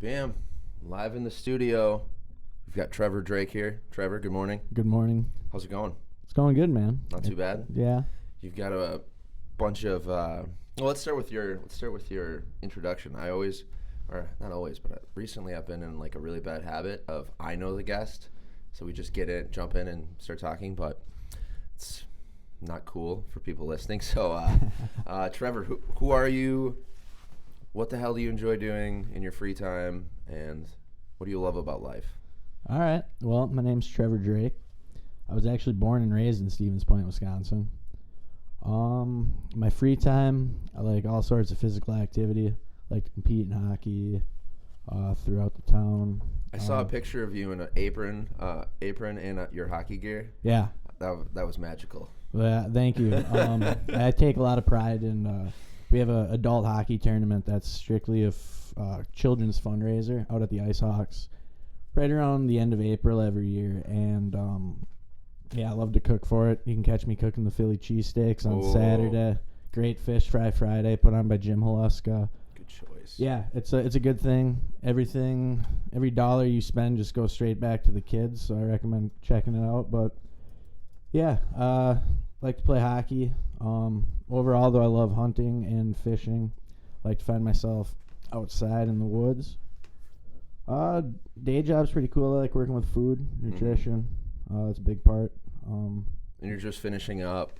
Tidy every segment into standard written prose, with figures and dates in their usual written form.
Bam. Live in the studio. We've got Trevor Drake here. Trevor, good morning. Good morning. How's it going? It's going good, man. Not too bad. Yeah. You've got a bunch of well, let's start with your introduction. I always, or not always, but recently I've been in like a really bad habit of I know the guest, so we just jump in and start talking, but it's not cool for people listening. So Trevor, who are you? What the hell do you enjoy doing in your free time, and what do you love about life? All right. Well, my name's Trevor Drake. I was actually born and raised in Stevens Point, Wisconsin. My free time, I like all sorts of physical activity. I like to compete in hockey throughout the town. I saw a picture of you in an apron and your hockey gear. Yeah. That was magical. Well, thank you. I take a lot of pride in. We have an adult hockey tournament that's strictly a children's fundraiser out at the Ice Hawks, right around the end of April every year. And I love to cook for it. You can catch me cooking the Philly cheesesteaks on Saturday. Great fish fry Friday, put on by Jim Haluska. Good choice. Yeah, it's a good thing. Every dollar you spend just goes straight back to the kids. So I recommend checking it out. But yeah, like to play hockey. Overall, though, I love hunting and fishing. Like to find myself outside in the woods. Day job's pretty cool. I like working with food, nutrition. That's a big part. And you're just finishing up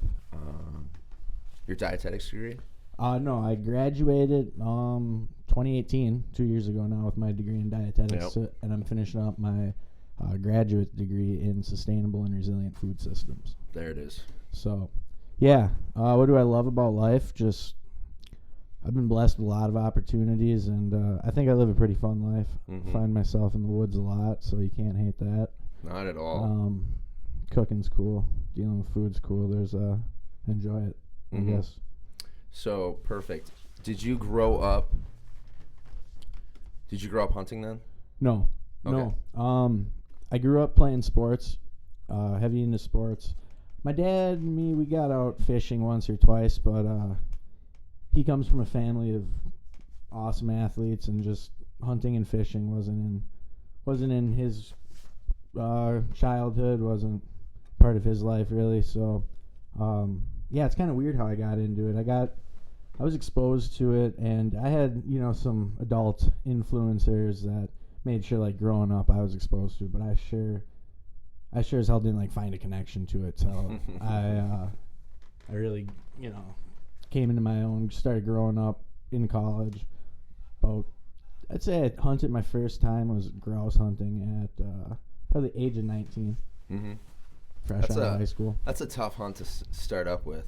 your dietetics degree? No, I graduated 2018, 2 years ago now, with my degree in dietetics, and I'm finishing up my graduate degree in sustainable and resilient food systems. There it is. So, yeah. What do I love about life? Just I've been blessed with a lot of opportunities, and I think I live a pretty fun life. Find myself in the woods a lot, so you can't hate that. Not at all. Cooking's cool. Dealing with food's cool. Enjoy it, I guess. So, perfect. Did you grow up hunting then? No. Okay. No. I grew up playing sports, heavy into sports. My dad and me, we got out fishing once or twice, but he comes from a family of awesome athletes, and just hunting and fishing wasn't in his childhood, wasn't part of his life really. So it's kind of weird how I got into it. I was exposed to it, and I had some adult influencers that made sure, like, growing up I was exposed to it, but I sure as hell didn't like find a connection to it till I really came into my own, started growing up in college. I'd say I hunted my first time was grouse hunting at probably the age of 19. Fresh out of high school. That's a tough hunt to start up with.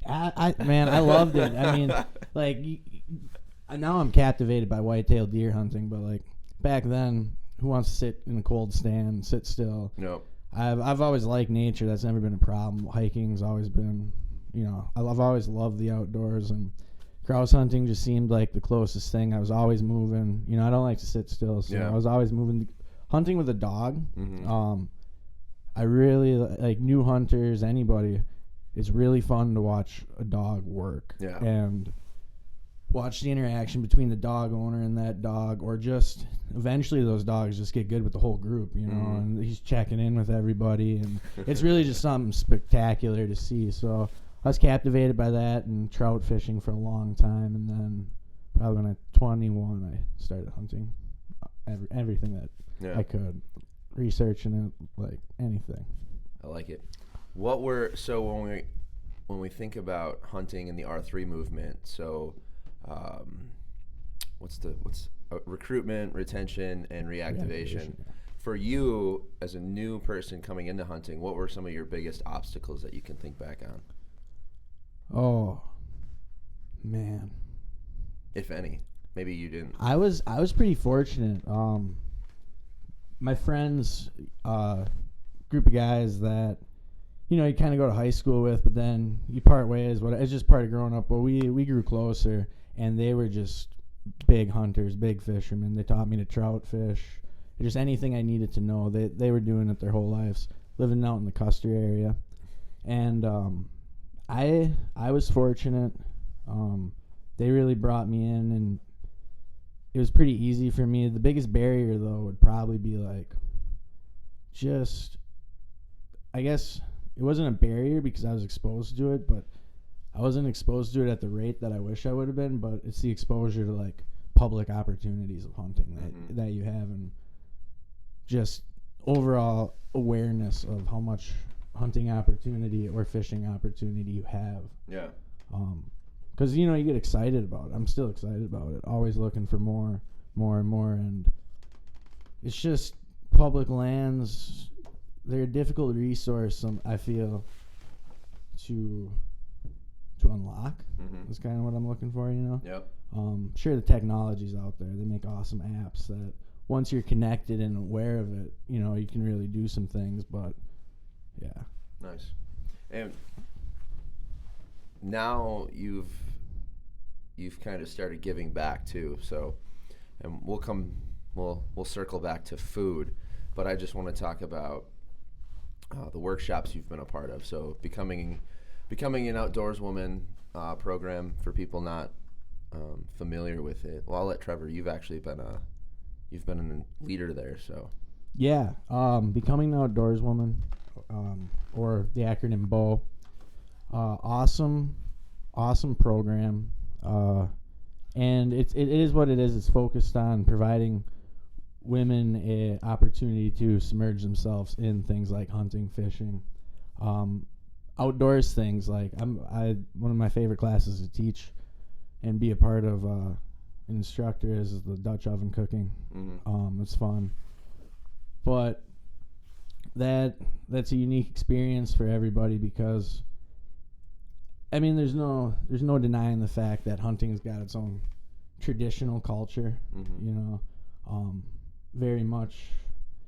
I loved it. I mean, like, now I'm captivated by white-tailed deer hunting, but like back then, who wants to sit in a cold stand, sit still? No. I've always liked nature. That's never been a problem. Hiking's always been, I've always loved the outdoors, and grouse hunting just seemed like the closest thing. I was always moving. I don't like to sit still, so I was always moving. Hunting with a dog. I really like new hunters. Anybody, it's really fun to watch a dog work and watch the interaction between the dog owner and that dog, or just eventually those dogs just get good with the whole group, and he's checking in with everybody, and it's really just something spectacular to see. So I was captivated by that, and trout fishing for a long time, and then probably when I was 21, I started hunting everything that I could, researching it like anything. I like it. When we think about hunting and the R3 movement, so what's recruitment, retention, and reactivation. For you as a new person coming into hunting, what were some of your biggest obstacles that you can think back on? Oh, man. If any. Maybe you didn't. I was pretty fortunate. My friends, group of guys that you kind of go to high school with, but then you part ways. It's just part of growing up. But we grew closer, and they were just big hunters, big fishermen. They taught me to trout fish, just anything I needed to know. They were doing it their whole lives, living out in the Custer area, and I was fortunate. They really brought me in, and it was pretty easy for me. The biggest barrier though would probably be like just, I guess it wasn't a barrier because I was exposed to it, but I wasn't exposed to it at the rate that I wish I would have been. But it's the exposure to like public opportunities of hunting that you have, and just overall awareness of how much hunting opportunity or fishing opportunity you have. Yeah. Because you get excited about it. I'm still excited about it. Always looking for more and more. And it's just public lands. They're a difficult resource. I feel to unlock. Is kind of what I'm looking for. Yep. Sure, the technology's out there. They make awesome apps that once you're connected and aware of it, you can really do some things. But yeah. Nice. And now you've kind of started giving back too. So, and we'll circle back to food, but I just want to talk about the workshops you've been a part of. So becoming an outdoors woman program for people not familiar with it. Well, I'll let Trevor. You've actually been a leader there. So yeah, becoming an outdoors woman, or the acronym BOW. Awesome program, and it is what it is. It's focused on providing women an opportunity to submerge themselves in things like hunting, fishing, outdoors things. Like one of my favorite classes to teach and be a part of an instructor is the Dutch oven cooking. It's fun, but that's a unique experience for everybody because there's no denying the fact that hunting's got its own traditional culture. Very much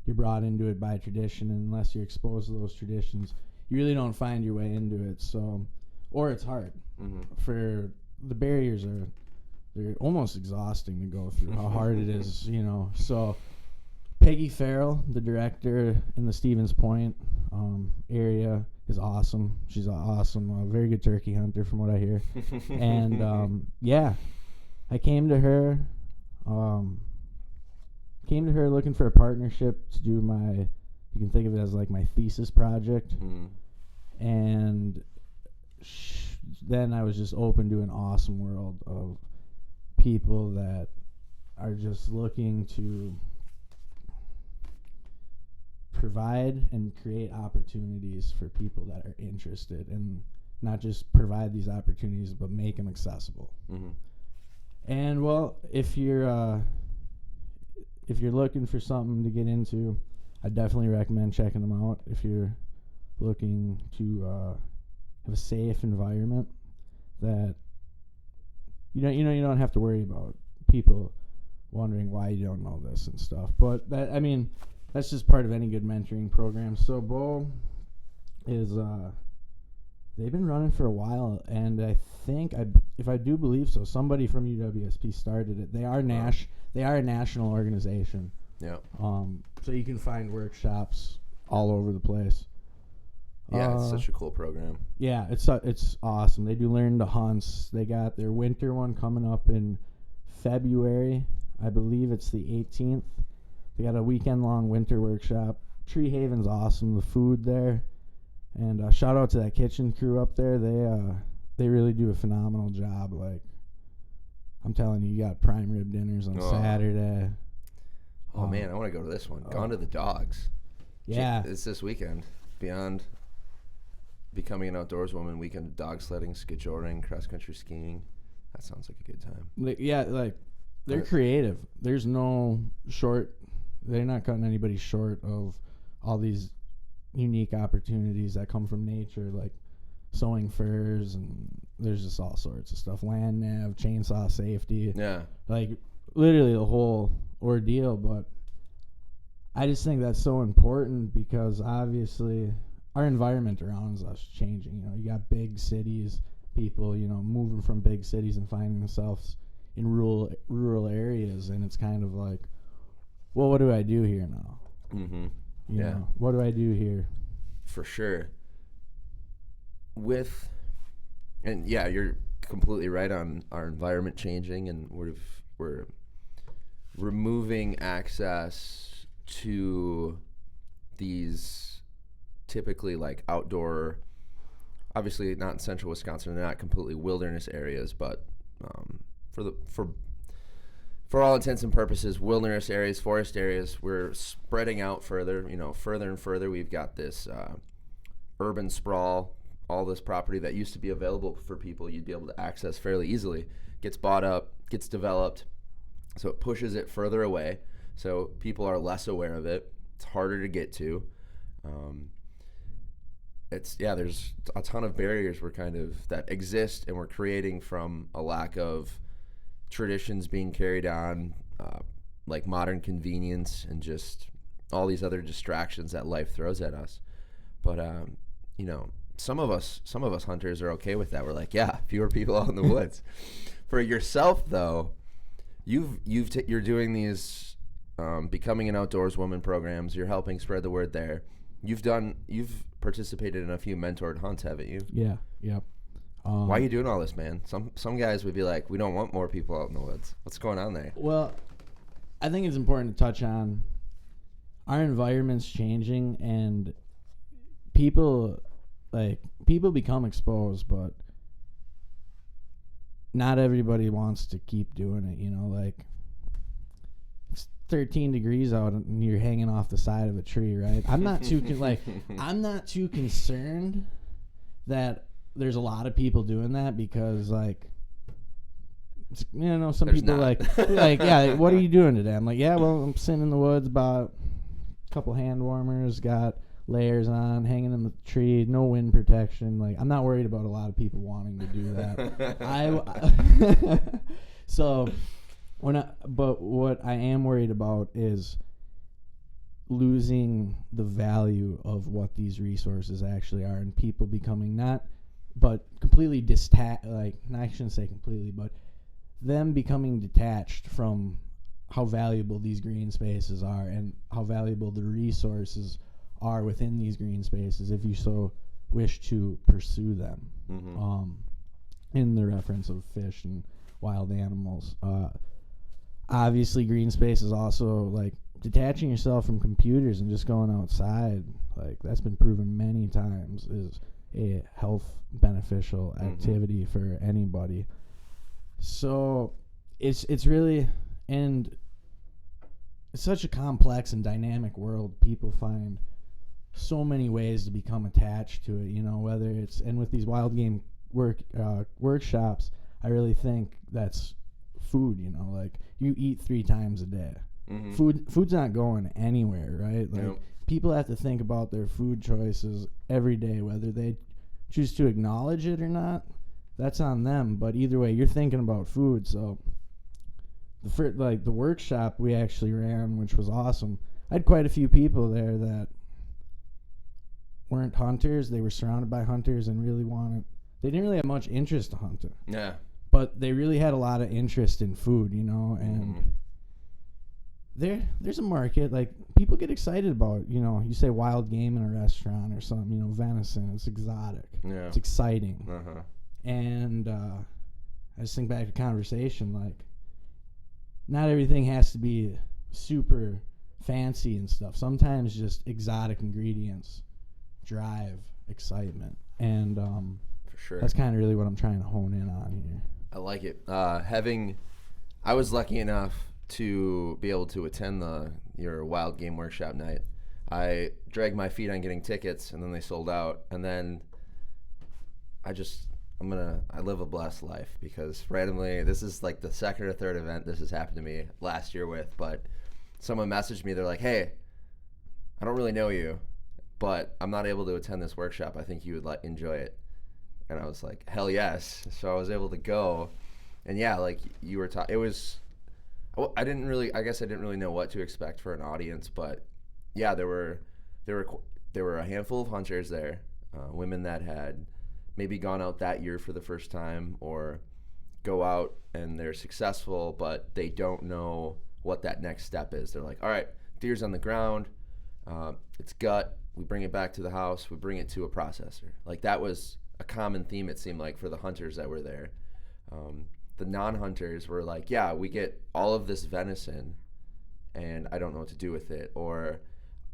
you're brought into it by tradition, and unless you're exposed to those traditions, you really don't find your way into it. So, or it's hard. For the barriers they're almost exhausting to go through. How hard it is, So, Peggy Farrell, the director in the Stevens Point area, is awesome. She's awesome, very good turkey hunter from what I hear. And yeah, I came to her looking for a partnership to do you can think of it as like my thesis project. And then I was just open to an awesome world of people that are just looking to provide and create opportunities for people that are interested, and not just provide these opportunities but make them accessible. And well, if you're looking for something to get into, I definitely recommend checking them out. If you're looking to have a safe environment that you don't have to worry about people wondering why you don't know this and stuff. But that's just part of any good mentoring program. So BOW is they've been running for a while, and I think if I do believe so, somebody from UWSP started it. They are a national organization. Yeah. So you can find workshops all over the place. Yeah, it's such a cool program. Yeah, it's awesome. They do Learn to Hunts. They got their winter one coming up in February. I believe it's the 18th. They got a weekend-long winter workshop. Tree Haven's awesome. The food there, and shout out to that kitchen crew up there. They really do a phenomenal job. Like, I'm telling you, you got prime rib dinners on Saturday. Oh man, I want to go to this one. Gone to the Dogs. Yeah, it's this weekend. Beyond becoming an outdoors woman, weekend of dog sledding, skijoring, cross country skiing. That sounds like a good time. Yeah, like they're creative. There's no short. They're not cutting anybody short of all these unique opportunities that come from nature, like sowing furs, and there's just all sorts of stuff. Land nav, chainsaw safety. Yeah. Like literally the whole ordeal. But I just think that's so important because obviously our environment around us is changing. You got big cities, people, moving from big cities and finding themselves in rural areas, and it's kind of like, well, what do I do here now? You know, what do I do here? For sure. And yeah, you're completely right on our environment changing, and we're removing access to these typically like outdoor, obviously not in central Wisconsin, they're not completely wilderness areas, but for all intents and purposes, wilderness areas, forest areas, we're spreading out further, further and further. We've got this urban sprawl, all this property that used to be available for people, you'd be able to access fairly easily, gets bought up, gets developed, so it pushes it further away. So people are less aware of it. It's harder to get to. There's a ton of barriers that exist, and we're creating from a lack of traditions being carried on, like modern convenience and just all these other distractions that life throws at us. But some of us hunters are okay with that. We're like, yeah, fewer people out in the woods. For yourself though, you're doing these becoming an outdoors woman programs. You're helping spread the word there. You've participated in a few mentored hunts, haven't you? Yeah. Yep. Why are you doing all this, man? Some guys would be like, we don't want more people out in the woods. What's going on there? Well, I think it's important to touch on our environment's changing, and people become exposed, but not everybody wants to keep doing it. Like it's 13 degrees out and you're hanging off the side of a tree, right? I'm not too I'm not too concerned that there's a lot of people doing that, because some There's people not. yeah, what are you doing today? I'm like, yeah, well, I'm sitting in the woods, about a couple hand warmers, got layers on, hanging in the tree, no wind protection. Like, I'm not worried about a lot of people wanting to do that. But what I am worried about is losing the value of what these resources actually are, and people becoming completely I shouldn't say completely, but them becoming detached from how valuable these green spaces are and how valuable the resources are within these green spaces, if you so wish to pursue them. Mm-hmm. In the reference of fish and wild animals. Obviously, green space is also like detaching yourself from computers and just going outside. Like, that's been proven many times is a health beneficial activity for anybody. So it's really, and it's such a complex and dynamic world. People find so many ways to become attached to it, whether it's, and with these wild game workshops, I really think that's food, like you eat 3 times a day. Mm-hmm. Food's not going anywhere, right? Like, nope. People have to think about their food choices every day, whether they choose to acknowledge it or not. That's on them, but either way, you're thinking about food. So the workshop we actually ran, which was awesome, I had quite a few people there that weren't hunters. They were surrounded by hunters and they didn't really have much interest to hunting. Yeah. But they really had a lot of interest in food, and there's a market. Like, people get excited about, you say wild game in a restaurant or something, venison, it's exotic. Yeah. It's exciting. Uh-huh. And I just think back to conversation, like, not everything has to be super fancy and stuff. Sometimes just exotic ingredients drive excitement. And for sure, that's kind of really what I'm trying to hone in on here. I like it. I was lucky enough to be able to attend your wild game workshop night. I dragged my feet on getting tickets, and then they sold out. And then I live a blessed life, because randomly, this is like the second or third event this has happened to me last year with, but someone messaged me. They're like, hey, I don't really know you, but I'm not able to attend this workshop. I think you would enjoy it. And I was like, hell yes. So I was able to go. And yeah, like you were talking, I didn't really know what to expect for an audience, but yeah, there were a handful of hunters there, women that had maybe gone out that year for the first time, or go out and they're successful, but they don't know what that next step is. They're like, all right, deer's on the ground, it's gut, we bring it back to the house, we bring it to a processor. Like, that was a common theme, it seemed like, for the hunters that were there. the non-hunters were like, yeah, we get all of this venison and I don't know what to do with it, or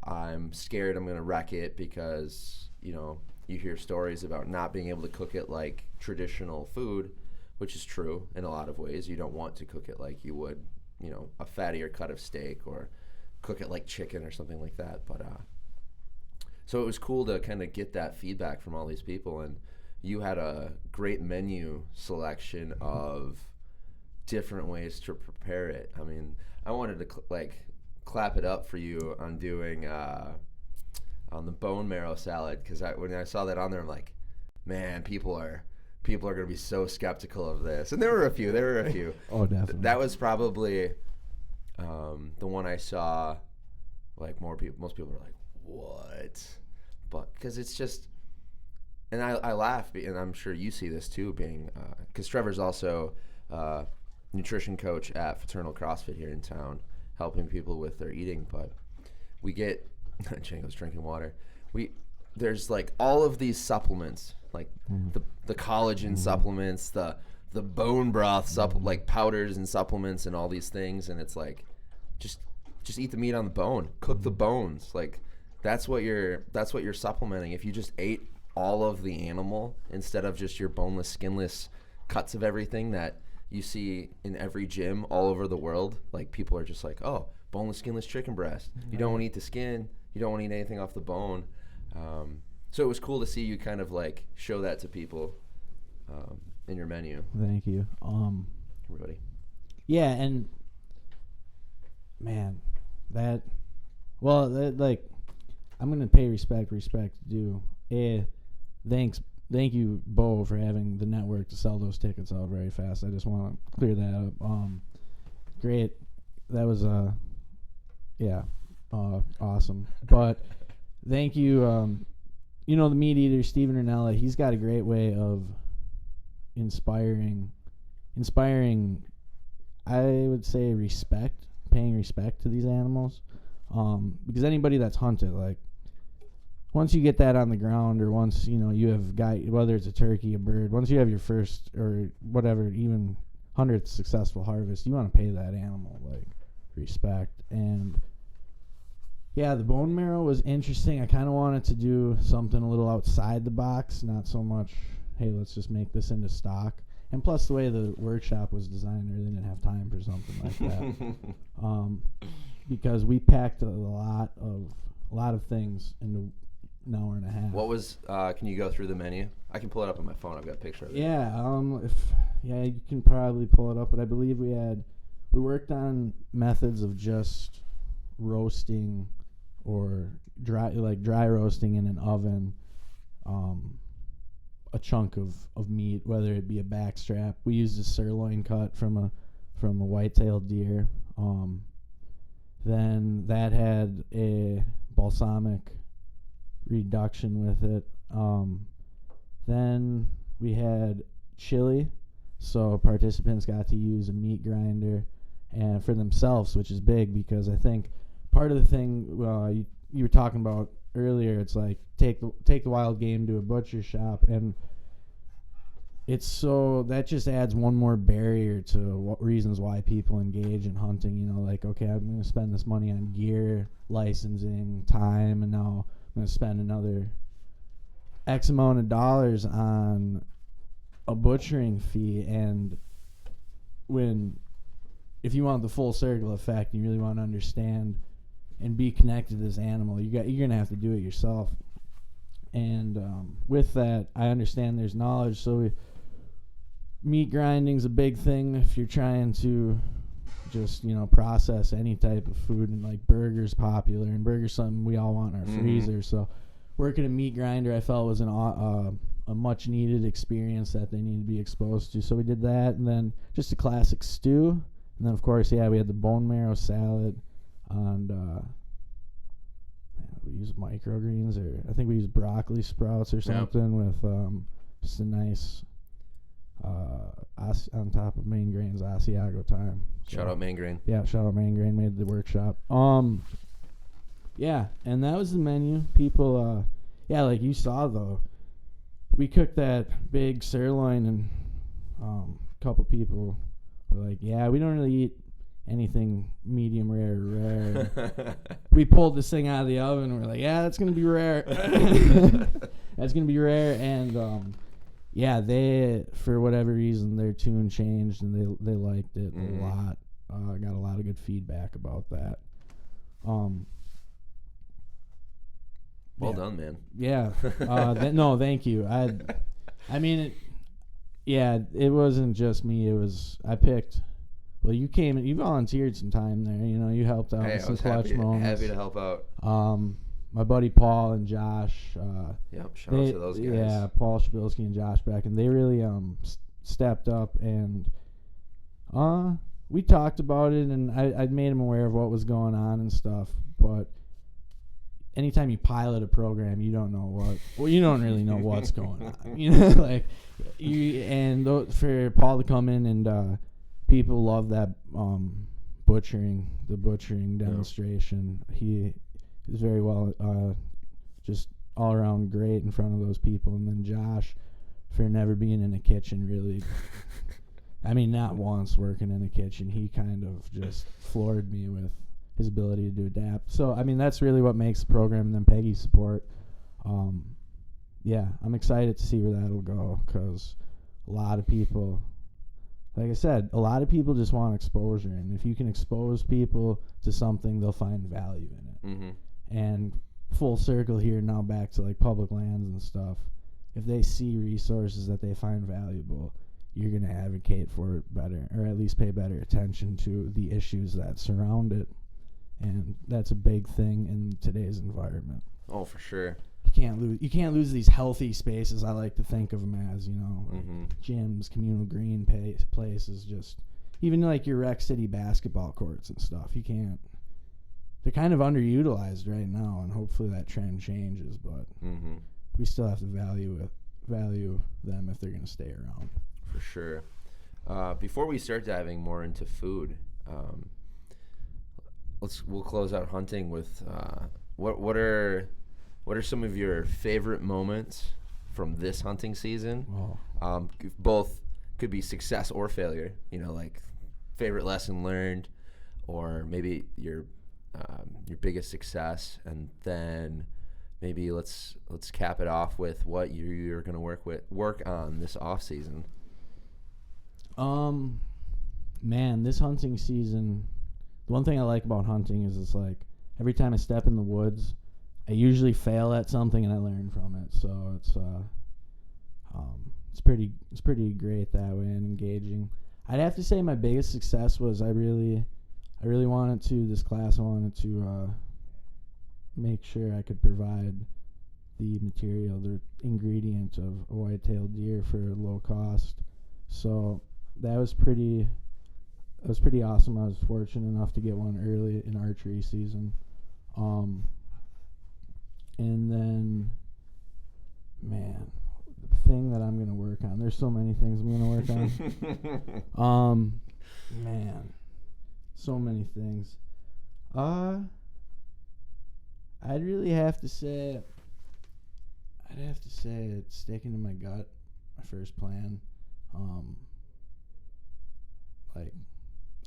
I'm scared I'm going to wreck it because, you hear stories about not being able to cook it like traditional food, which is true in a lot of ways. You don't want to cook it like you would, a fattier cut of steak, or cook it like chicken or something like that. But so it was cool to kind of get that feedback from all these people, and you had a great menu selection of different ways to prepare it. I mean, I wanted to clap it up for you on doing on the bone marrow salad, because when I saw that on there, I'm like, man, people are going to be so skeptical of this. And there were a few. Oh, definitely. That was probably the one I saw. Like most people were like, what? But because it's just, and I laugh, and I'm sure you see this too, being because Trevor's also nutrition coach at Fraternal CrossFit here in town, helping people with their eating. But we get Django's drinking water. There's like all of these supplements, like the collagen supplements, the bone broth like powders and supplements and all these things, and it's like just eat the meat on the bone, cook the bones. Like that's what you're supplementing. If you just ate all of the animal instead of just your boneless, skinless cuts of everything that you see in every gym all over the world, like people are just like, oh, boneless, skinless chicken breast. You don't want to eat the skin. You don't want to eat anything off the bone. So it was cool to see you kind of like show that to people in your menu. Thank you. Everybody. Yeah, and man, like, I'm gonna pay respect due. Thank you, Bo, for having the network to sell those tickets out very fast. I just want to clear that up. Great, that was awesome. But thank you. The meat eater Steven Ranella, he's got a great way of inspiring. I would say paying respect to these animals, because anybody that's hunted, like, once you get that on the ground, or once you have whether it's a turkey, a bird, once you have your first or whatever, even 100th successful harvest, you want to pay that animal like respect. And yeah, the bone marrow was interesting. I kind of wanted to do something a little outside the box, not so much, hey, let's just make this into stock. And plus, the way the workshop was designed, I really didn't have time for something like that. Because we packed a lot of things into an hour and a half. What was? Can you go through the menu? I can pull it up on my phone. I've got a picture of it. Yeah. You can probably pull it up. But I believe we worked on methods of just roasting or dry roasting in an oven. A chunk of meat, whether it be a back strap. We used a sirloin cut from a white-tailed deer. Then that had a balsamic reduction with it. Then we had chili, so participants got to use a meat grinder and for themselves, which is big, because I think part of the thing you were talking about earlier, it's like take the wild game to a butcher shop, and it's so that just adds one more barrier to reasons why people engage in hunting. Like, okay, I'm going to spend this money on gear, licensing, time, and now I'm going to spend another X amount of dollars on a butchering fee. And if you want the full circle effect, you really want to understand and be connected to this animal, you're going to have to do it yourself. And with that, I understand there's knowledge. So meat grinding's a big thing if you're trying to just process any type of food, and like burgers popular, and burgers something we all want in our freezer. So working a meat grinder, I felt was a much needed experience that they need to be exposed to. So we did that, and then just a classic stew, and then of course we had the bone marrow salad. And we used microgreens, or I think we used broccoli sprouts or something, with just a nice on top of main grains, Asiago thyme. Shout out main grain. Yeah, shout out main grain, made the workshop. Yeah, and that was the menu. People, like you saw though, we cooked that big sirloin, and a couple people We're like, yeah, we don't really eat anything medium rare or rare. We pulled this thing out of the oven, and we're like, yeah, that's going to be rare. That's going to be rare. And, yeah, they, for whatever reason, their tune changed, and they liked it a lot. Got a lot of good feedback about that. Well done, man. Yeah. No, thank you. I mean, it wasn't just me. It was, I picked, well, you volunteered some time there. You know, you helped out in some clutch moments. Happy to help out. My buddy Paul and Josh. Yep, shout out to those guys. Yeah, Paul Shabilsky and Josh Beck, and they really stepped up, and we talked about it, and I made them aware of what was going on and stuff. But anytime you pilot a program, you don't really know what's going on. You know, like for Paul to come in and people love that butchering demonstration. He is very well, just all around great in front of those people. And then Josh, for never being in a kitchen, really, I mean, not once working in a kitchen, he kind of just floored me with his ability to adapt. So, I mean, that's really what makes the program, and then Peggy's support. Yeah, I'm excited to see where that'll go, because a lot of people, like I said, a lot of people just want exposure, and if you can expose people to something, they'll find value in it. Mm-hmm. And full circle here now back to like public lands and stuff. If they see resources that they find valuable, you're going to advocate for it better, or at least pay better attention to the issues that surround it. And that's a big thing in today's environment. Oh, for sure. You can't lose these healthy spaces. I like to think of them as, you know, like gyms, communal green places, just even like your rec city basketball courts and stuff. You can't. They're kind of underutilized right now, and hopefully that trend changes. But we still have to value them if they're going to stay around. For sure. Before we start diving more into food, we'll close out hunting with what are some of your favorite moments from this hunting season? Oh. Both could be success or failure. You know, like favorite lesson learned, or maybe your biggest success, and then maybe let's cap it off with what you're going to work on this off season. Man, this hunting season, the one thing I like about hunting is it's like every time I step in the woods, I usually fail at something and I learn from it. So it's pretty great that way and engaging. I'd have to say my biggest success was I really wanted to, this class, I wanted to make sure I could provide the material, the ingredient of a white-tailed deer for low cost. So that was pretty awesome. I was fortunate enough to get one early in archery season. And then, man, the thing that I'm going to work on, there's so many things I'm going to work on. Man, so many things. I'd have to say it's sticking to my gut, my first plan. Like,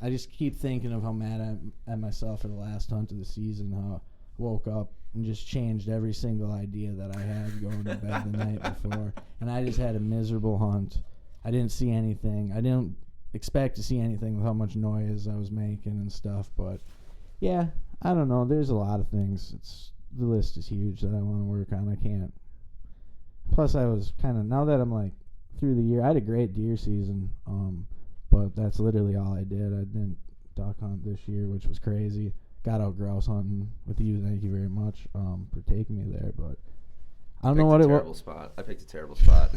I just keep thinking of how mad I'm at myself for the last hunt of the season, how I woke up and just changed every single idea that I had going to bed the night before. And I just had a miserable hunt. I didn't see anything. I didn't expect to see anything with how much noise I was making and stuff. But, yeah, I don't know. There's a lot of things. The list is huge that I want to work on. I can't. Plus, I was kind of, now that I'm like through the year, I had a great deer season. But that's literally all I did. I didn't duck hunt this year, which was crazy. Got out grouse hunting with you. Thank you very much for taking me there. But I don't know what it was. I picked a terrible spot.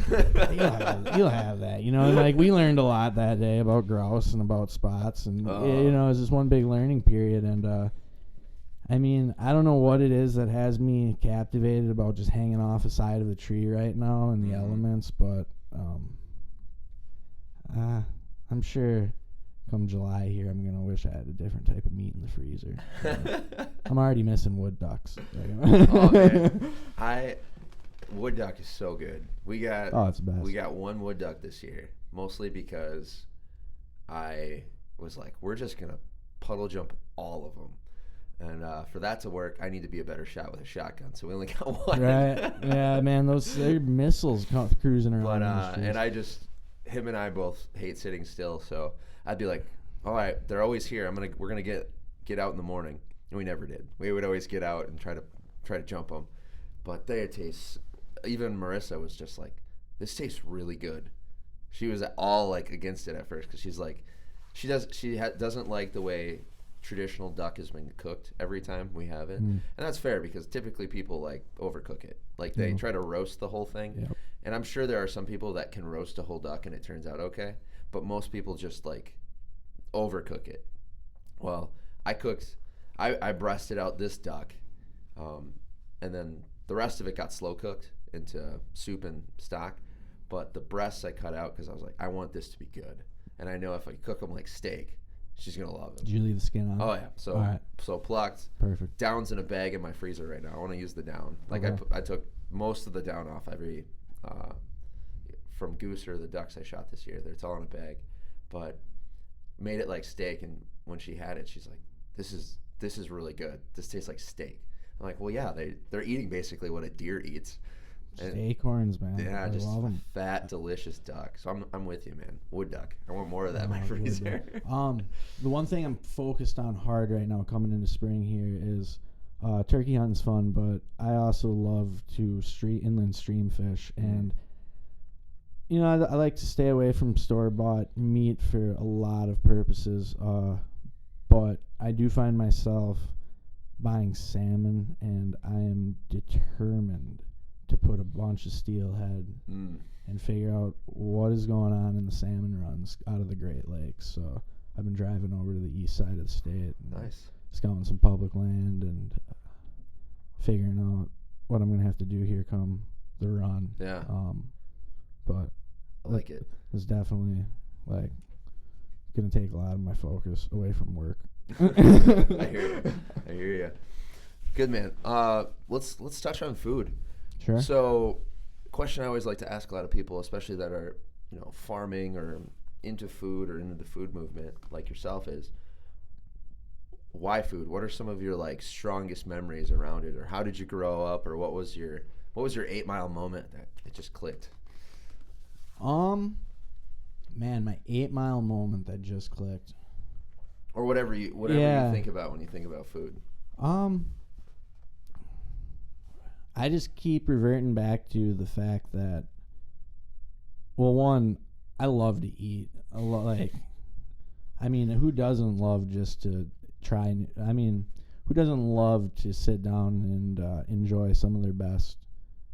You'll have that. You know, like we learned a lot that day about grouse and about spots. And, you know, it was just one big learning period. And, I mean, I don't know what it is that has me captivated about just hanging off the side of the tree right now in the elements. But I'm sure come July here, I'm going to wish I had a different type of meat in the freezer. I'm already missing wood ducks. Oh, man. Wood duck is so good. It's best. We got one wood duck this year, mostly because I was like, we're just gonna puddle jump all of them. And for that to work, I need to be a better shot with a shotgun. So we only got one. Right. Yeah, man. They're missiles cruising around. But and him and I both hate sitting still. So I'd be like, all right, they're always here. We're gonna get out in the morning. And we never did. We would always get out and try to jump them. But they taste. Even Marissa was just like, this tastes really good. She was all like against it at first because she's like, doesn't like the way traditional duck has been cooked every time we have it. And that's fair because typically people like overcook it. Like they try to roast the whole thing. Yep. And I'm sure there are some people that can roast a whole duck and it turns out okay. But most people just like overcook it. Well, I breasted out this duck, and then the rest of it got slow cooked into soup and stock. But the breasts I cut out because I was like, I want this to be good. And I know if I cook them like steak, she's going to love them. Did you leave the skin on? Oh, yeah. So plucked. Perfect. Down's in a bag in my freezer right now. I want to use the down. Like I took most of the down off from goose or the ducks I shot this year. It's all in a bag. But made it like steak. And when she had it, she's like, this is really good. This tastes like steak. I'm like, well, yeah, they're eating basically what a deer eats. Just acorns, man. Yeah, I just love 'em. fat, delicious duck. So I'm with you, man. Wood duck. I want more of that in my freezer. The one thing I'm focused on hard right now coming into spring here is turkey hunting's fun, but I also love to inland stream fish. And, you know, I like to stay away from store-bought meat for a lot of purposes. But I do find myself buying salmon, and I am determined to put a bunch of steelhead and figure out what is going on in the salmon runs out of the Great Lakes. So I've been driving over to the east side of the state. Nice. Scouting some public land and figuring out what I'm going to have to do here come the run. Yeah. But I like it. It's definitely like going to take a lot of my focus away from work. I hear you. Good, man. Let's touch on food. Sure. So, question I always like to ask a lot of people, especially that are, farming or into food or into the food movement like yourself, is why food? What are some of your like strongest memories around it, or how did you grow up, or what was your 8 Mile moment that it just clicked? Man, my 8 Mile moment that just clicked. Or whatever you think about when you think about food. I just keep reverting back to the fact that, well, one, I love to eat. Who doesn't love just to try? Who doesn't love to sit down and enjoy some of their best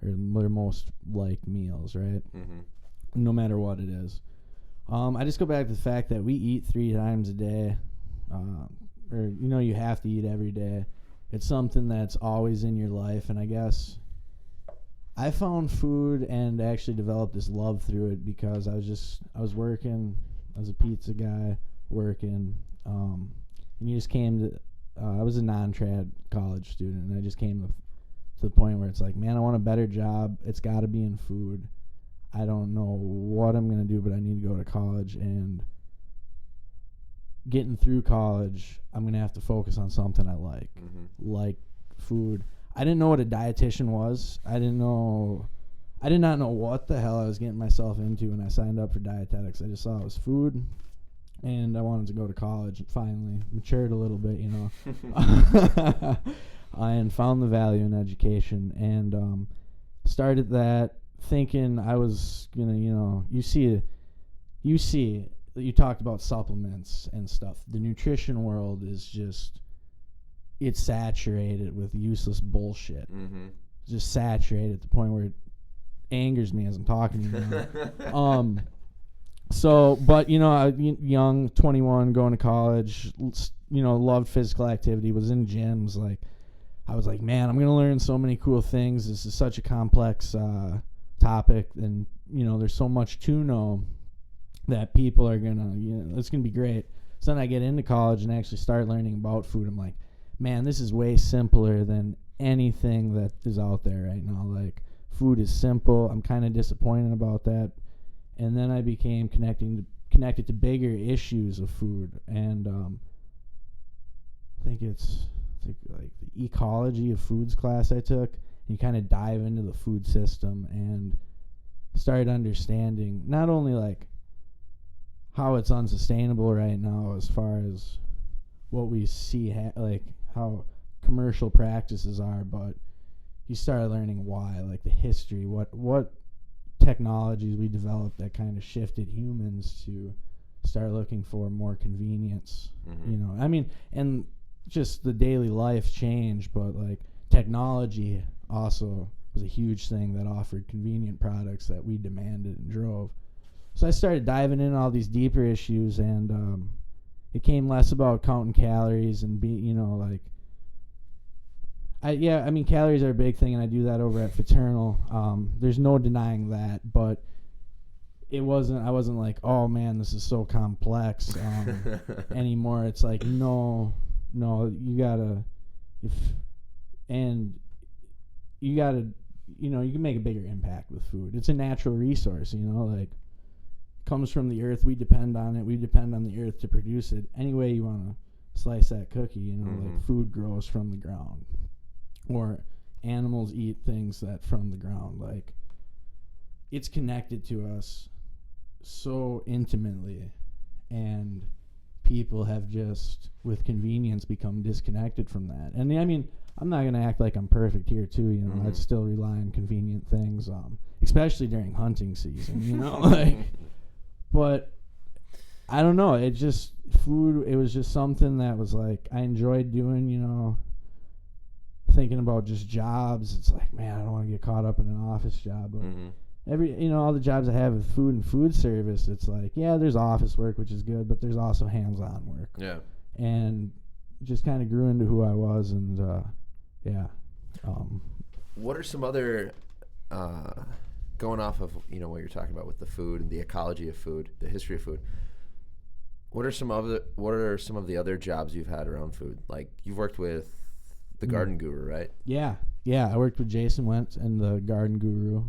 or their most liked meals, right? Mm-hmm. No matter what it is. I just go back to the fact that we eat 3 times a day, you have to eat every day. It's something that's always in your life, and I guess I found food and actually developed this love through it because I was working as a pizza guy, and you just came to, I was a non-trad college student, and I just came to the point where it's like, man, I want a better job. It's got to be in food. I don't know what I'm going to do, but I need to go to college, and getting through college, I'm going to have to focus on something I like, like food. I didn't know what a dietitian was. I did not know what the hell I was getting myself into when I signed up for dietetics. I just saw it was food, and I wanted to go to college. Finally matured a little bit, and found the value in education, and started that thinking I was going to, you talked about supplements and stuff. The nutrition world is just, it's saturated with useless bullshit. Mm-hmm. Just saturated at the point where it angers me as I'm talking to you. But young, 21, going to college, loved physical activity, was in gyms. Like, I was like, man, I'm going to learn so many cool things. This is such a complex topic, and, there's so much to know that people are it's gonna be great. So then I get into college and actually start learning about food. I'm like, man, this is way simpler than anything that is out there right now. Like, food is simple. I'm kind of disappointed about that. And then I became connecting to connect it to bigger issues of food. And I think like the ecology of foods class I took. You kind of dive into the food system and start understanding not only like how it's unsustainable right now as far as what we see like how commercial practices are, but you start learning why, like the history, what technologies we developed that kind of shifted humans to start looking for more convenience. Mm-hmm. You know, I mean, and just the daily life change, but like technology also was a huge thing that offered convenient products that we demanded and drove. So I started diving into all these deeper issues, and it came less about counting calories and I mean, calories are a big thing, and I do that over at Fraternal. There's no denying that, but I wasn't like, oh man, this is so complex anymore. It's like, no, you gotta, you can make a bigger impact with food. It's a natural resource, like comes from the earth. We depend on it. We depend on the earth to produce it. Any way you want to slice that cookie, like food grows from the ground, or animals eat things that from the ground. Like, it's connected to us so intimately, and people have just, with convenience, become disconnected from that. And I mean, I'm not gonna act like I'm perfect here too. I'd still rely on convenient things, especially during hunting season. Like. But I don't know. It just food. It was just something that was like I enjoyed doing. Thinking about just jobs. It's like, man, I don't want to get caught up in an office job. But all the jobs I have with food and food service, it's like, yeah, there's office work, which is good, but there's also hands-on work. Yeah. And just kind of grew into who I was, and yeah. What are some other? Going off of what you're talking about with the food and the ecology of food, the history of food. What are some of the other jobs you've had around food? Like, you've worked with the Garden Guru, right? Yeah. I worked with Jason Wentz and the Garden Guru.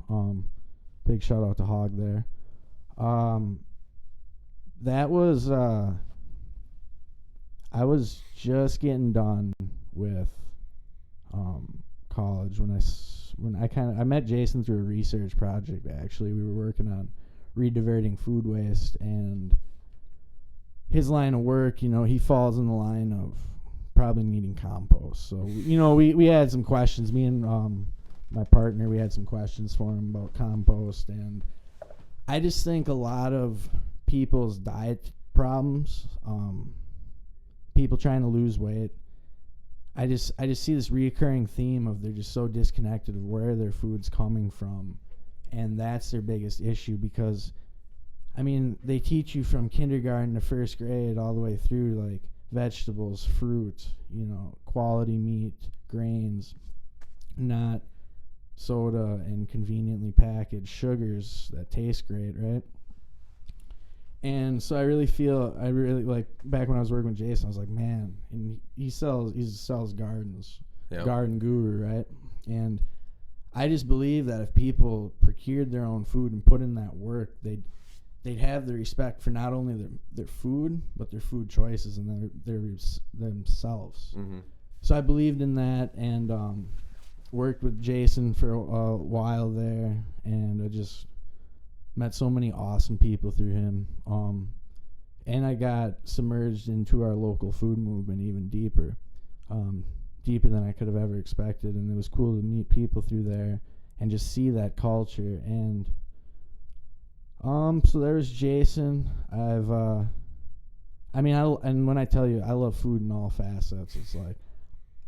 Big shout out to Hog there. That was I was just getting done with college when I met Jason through a research project. Actually, we were working on rediverting food waste, and his line of work, he falls in the line of probably needing compost. So we had some questions. Me and my partner, we had some questions for him about compost, and I just think a lot of people's diet problems, people trying to lose weight, I just see this reoccurring theme of they're just so disconnected of where their food's coming from, and that's their biggest issue. Because, I mean, they teach you from kindergarten to first grade all the way through, like, vegetables, fruit, quality meat, grains, not soda and conveniently packaged sugars that taste great, right? And so I really like, back when I was working with Jason, I was like, man, and he sells gardens, yep. Garden Guru, right? And I just believe that if people procured their own food and put in that work, they'd have the respect for not only their food, but their food choices and their themselves. Mm-hmm. So I believed in that, and worked with Jason for a while there, and I just met so many awesome people through him. And I got submerged into our local food movement even deeper than I could have ever expected. And it was cool to meet people through there and just see that culture. And so there was Jason. And when I tell you, I love food in all facets. It's like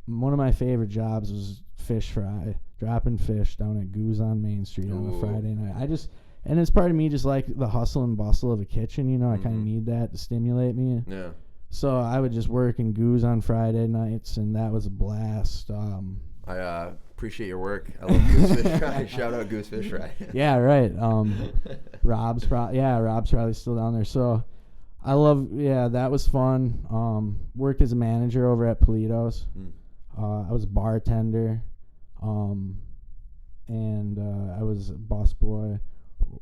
one of my favorite jobs was fish fry, dropping fish down at Goose on Main Street on a Friday night. And it's part of me just like the hustle and bustle of a kitchen, I kind of need that to stimulate me. Yeah. So I would just work in Goose on Friday nights, and that was a blast. I appreciate your work. I love Goose Fish Fry. Shout out Goose Fish Fry. Yeah, right. Rob's probably still down there. So that was fun. Worked as a manager over at Polito's. I was a bartender, and I was a busboy.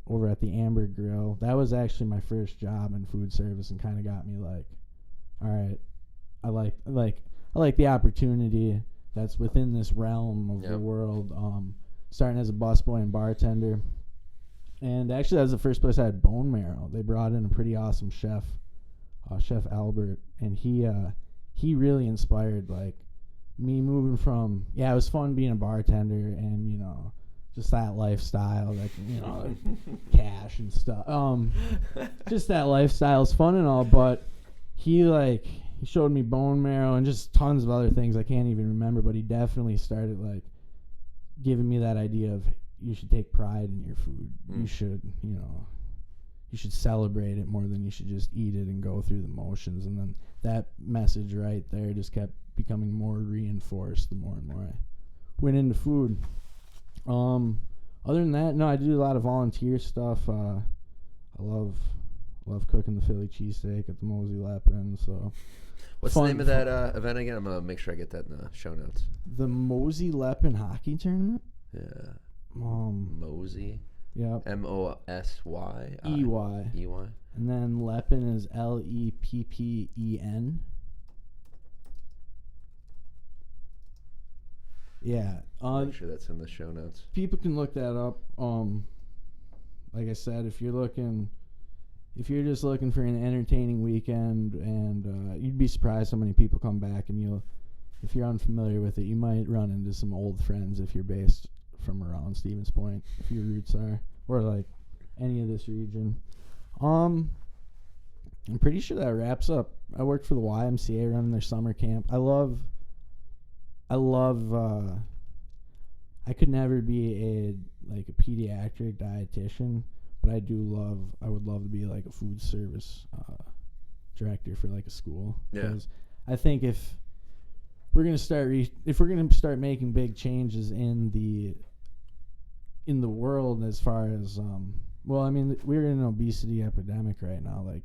over at the Amber Grill. That was actually my first job in food service, and kind of got me like, all right, I like the opportunity that's within this realm of the world. Starting as a busboy and bartender, and actually that was the first place I had bone marrow. They brought in a pretty awesome chef, Chef Albert, and he really inspired like me moving from, it was fun being a bartender and, just that lifestyle, like, like cash and stuff. Just that lifestyle is fun and all, but he showed me bone marrow and just tons of other things I can't even remember, but he definitely started like giving me that idea of you should take pride in your food. You should, you should celebrate it more than you should just eat it and go through the motions. And then that message right there just kept becoming more reinforced the more and more I went into food. Other than that, no, I do a lot of volunteer stuff. I love cooking the Philly cheesesteak at the Mosey Lepin. So, what's the name of that event again? I'm gonna make sure I get that in the show notes. The Mosey Lepin hockey tournament. Yeah. Mosey. Yep. Mosy. EY. And then Lepin is Leppen. Yeah. Make sure that's in the show notes. People can look that up. Like I said, if you're just looking for an entertaining weekend, and you'd be surprised how many people come back, and if you're unfamiliar with it, you might run into some old friends if you're based from around Stevens Point, if your roots are, or like any of this region. I'm pretty sure that wraps up. I worked for the YMCA running their summer camp. I could never be a pediatric dietitian, but I would love to be like a food service director for like a school. Yeah. Because I think if we're gonna start making big changes in the world, as far as we're in an obesity epidemic right now, like,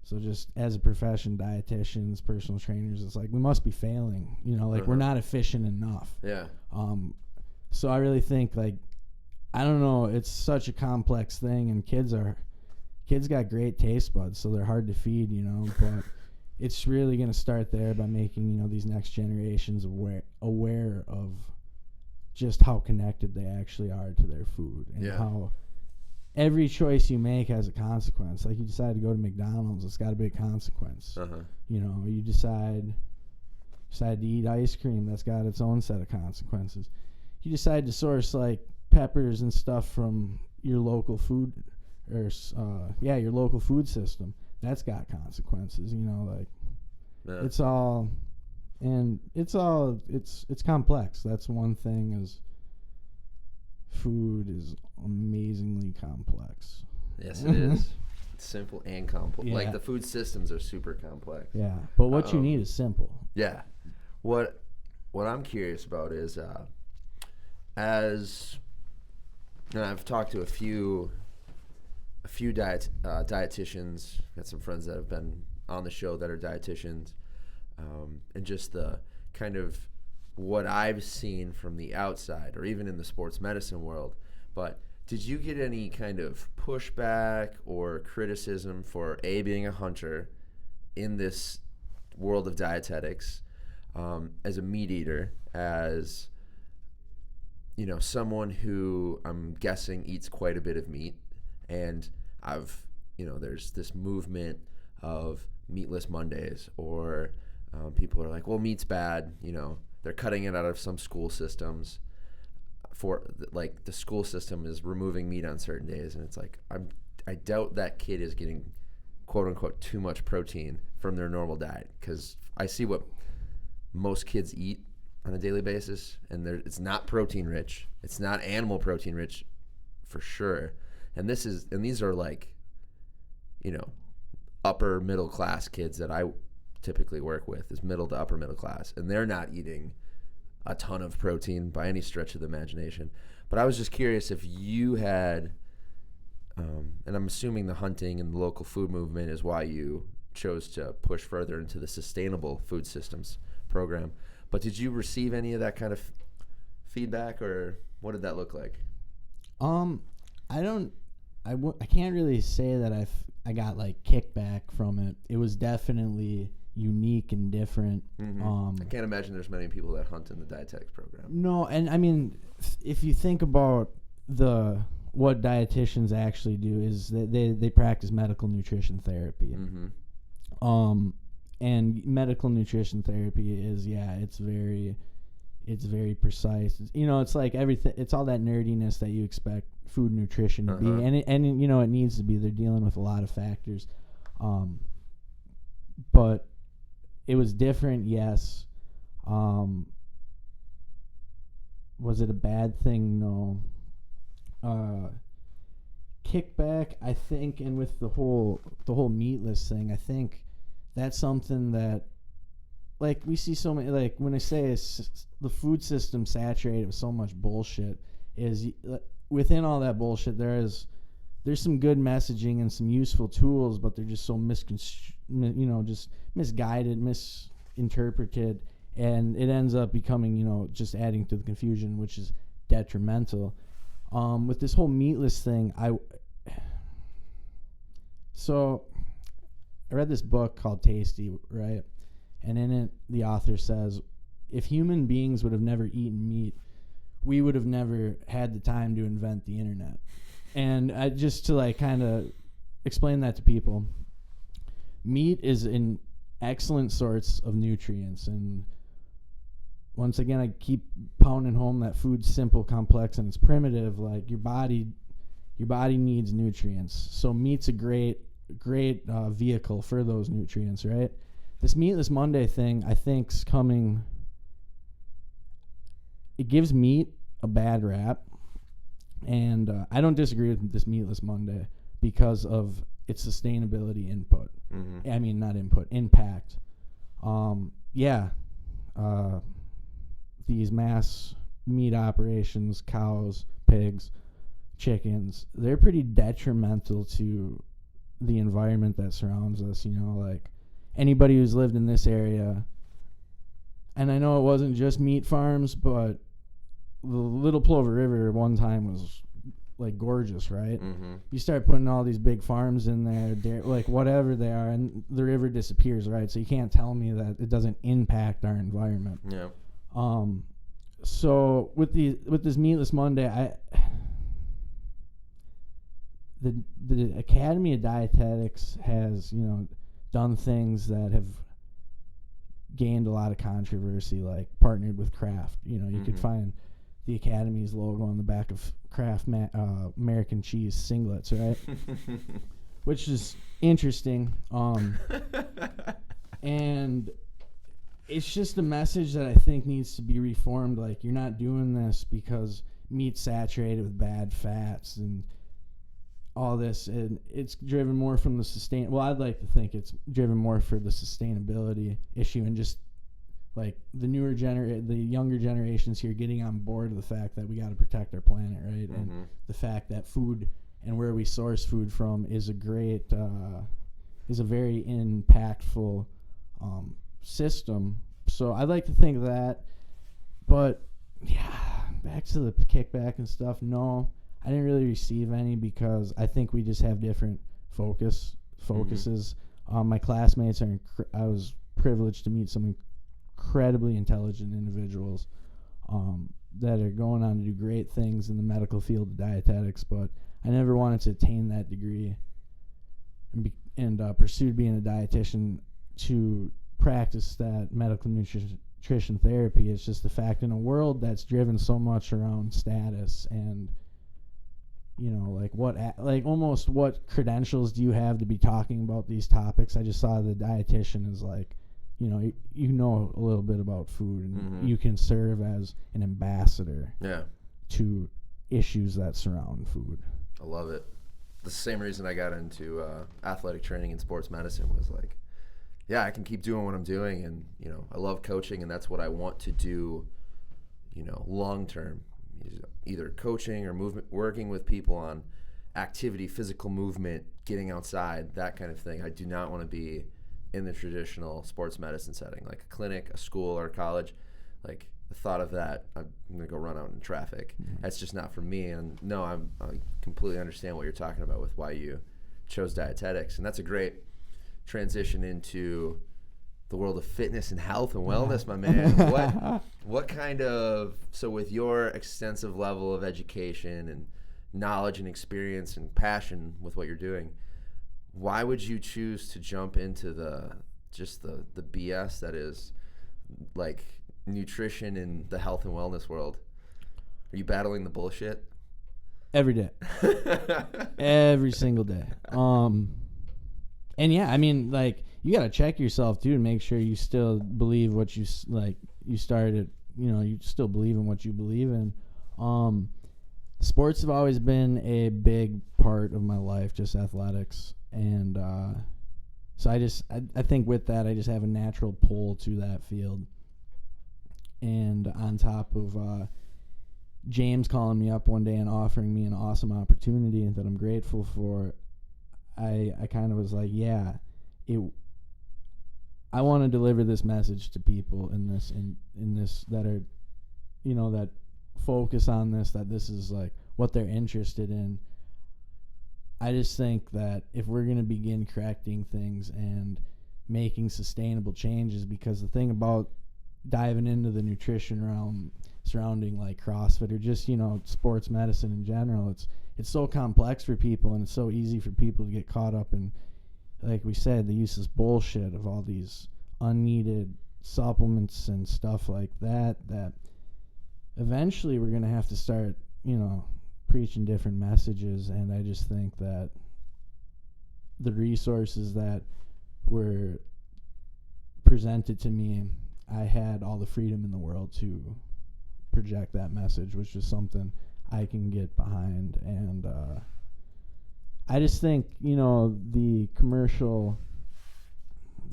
so just as a profession, dietitians, personal trainers, it's like we must be failing, we're not efficient enough. Yeah. So I really think, like, I don't know, it's such a complex thing, and kids got great taste buds, so they're hard to feed, but it's really going to start there by making, these next generations aware of just how connected they actually are to their food, and how every choice you make has a consequence. Like, you decide to go to McDonald's, it's got a big consequence. You decide to eat ice cream, that's got its own set of consequences. You decide to source like peppers and stuff from your local food, or your local food system, that's got consequences. It's complex. That's one thing, is food is amazingly complex. Yes, it is. It's simple and complex. Yeah. Like, the food systems are super complex. Yeah, but what you need is simple. Yeah. What I'm curious about is, and I've talked to a few dietitians. Got some friends that have been on the show that are dietitians, and just the kind of what I've seen from the outside, or even in the sports medicine world. But did you get any kind of pushback or criticism for being a hunter in this world of dietetics, as a meat eater, as someone who I'm guessing eats quite a bit of meat, and there's this movement of meatless Mondays, or people are like, well, meat's bad, they're cutting it out of some school systems, for like the school system is removing meat on certain days, and it's like, I doubt that kid is getting quote unquote too much protein from their normal diet, because I see what most kids eat on a daily basis, and it's not protein rich. It's not animal protein rich, for sure. And these are like, upper middle class kids that I typically work with, is middle to upper middle class, and they're not eating a ton of protein by any stretch of the imagination. But I was just curious if you had, and I'm assuming the hunting and the local food movement is why you chose to push further into the sustainable food systems program. But did you receive any of that kind of feedback, or what did that look like? I don't I can't really say that I got like kickback from it. It was definitely unique and different. I can't imagine there's many people that hunt in the dietetics program. No, and I mean, if you think about what dietitians actually do is they practice medical nutrition therapy. And medical nutrition therapy is it's very precise. It's like everything. It's all that nerdiness that you expect food nutrition to be, and it needs to be. They're dealing with a lot of factors, but it was different. Yes. Was it a bad thing? No. Kickback, I think, and with the whole meatless thing, I think that's something that, like, we see so many, like, when I say the food system saturated with so much bullshit, is within all that bullshit there's some good messaging and some useful tools, but they're just so just misguided, misinterpreted, and it ends up becoming, just adding to the confusion, which is detrimental. With this whole meatless thing, I read this book called Tasty, right? And in it, the author says, if human beings would have never eaten meat, we would have never had the time to invent the internet. And just to like kind of explain that to people, meat is an excellent source of nutrients. And once again, I keep pounding home that food's simple, complex, and it's primitive. Like your body needs nutrients. So meat's a great vehicle for those nutrients, right? This Meatless Monday thing, I think's coming. It gives meat a bad rap, and I don't disagree with this Meatless Monday because of its sustainability input. I mean, not input, impact. These mass meat operations, cows, pigs, chickens, they're pretty detrimental to the environment that surrounds us. Like anybody who's lived in this area, and I know it wasn't just meat farms, but the Little Plover River one time was like gorgeous, right? You start putting all these big farms in there, like whatever they are, and the river disappears, right? So you can't tell me that it doesn't impact our environment. Yeah. So with this Meatless Monday, the Academy of Dietetics has done things that have gained a lot of controversy, like partnered with Kraft. You could find the Academy's logo on the back of Kraft American cheese singlets, right? Which is interesting. And it's just a message that I think needs to be reformed. Like, you're not doing this because meat's saturated with bad fats and all this, and it's driven more from the I'd like to think it's driven more for the sustainability issue, and just like the younger generations here getting on board with the fact that we got to protect our planet, right? And the fact that food and where we source food from is a very impactful system. So I'd like to think that, but yeah, back to the kickback and stuff. No, I didn't really receive any because I think we just have different focuses. My classmates I was privileged to meet some incredibly intelligent individuals that are going on to do great things in the medical field of dietetics, but I never wanted to attain that degree and pursued being a dietitian to practice that medical nutrition therapy. It's just the fact, in a world that's driven so much around status and almost what credentials do you have to be talking about these topics? I just saw the dietitian is like, you know a little bit about food, and you can serve as an ambassador to issues that surround food. I love it. The same reason I got into athletic training and sports medicine was like, I can keep doing what I'm doing, and I love coaching, and that's what I want to do, long term. Either coaching or movement, working with people on activity, physical movement, getting outside, that kind of thing. I do not want to be in the traditional sports medicine setting, like a clinic, a school, or a college. Like, the thought of that, I'm gonna go run out in traffic. That's just not for me. And no, I completely understand what you're talking about with why you chose dietetics, and that's a great transition into the world of fitness and health and wellness, my man. What kind of, so with your extensive level of education and knowledge and experience and passion with what you're doing, why would you choose to jump into the BS that is like nutrition in the health and wellness world? Are you battling the bullshit? Every day. Every single day. And yeah, I mean, like, you got to check yourself too and make sure you still believe what you started, you still believe in what you believe in. Sports have always been a big part of my life, just athletics. And so I think with that, I just have a natural pull to that field. And on top of James calling me up one day and offering me an awesome opportunity that I'm grateful for, I kind of was like, yeah, I want to deliver this message to people in this that are, that focus on this, that this is like what they're interested in. I just think that if we're going to begin correcting things and making sustainable changes, because the thing about diving into the nutrition realm surrounding like CrossFit or just, sports medicine in general, it's so complex for people, and it's so easy for people to get caught up in, like we said, the useless bullshit of all these unneeded supplements and stuff like that eventually we're going to have to start, preaching different messages. And I just think that the resources that were presented to me, I had all the freedom in the world to project that message, which is something I can get behind. And I just think, the commercial,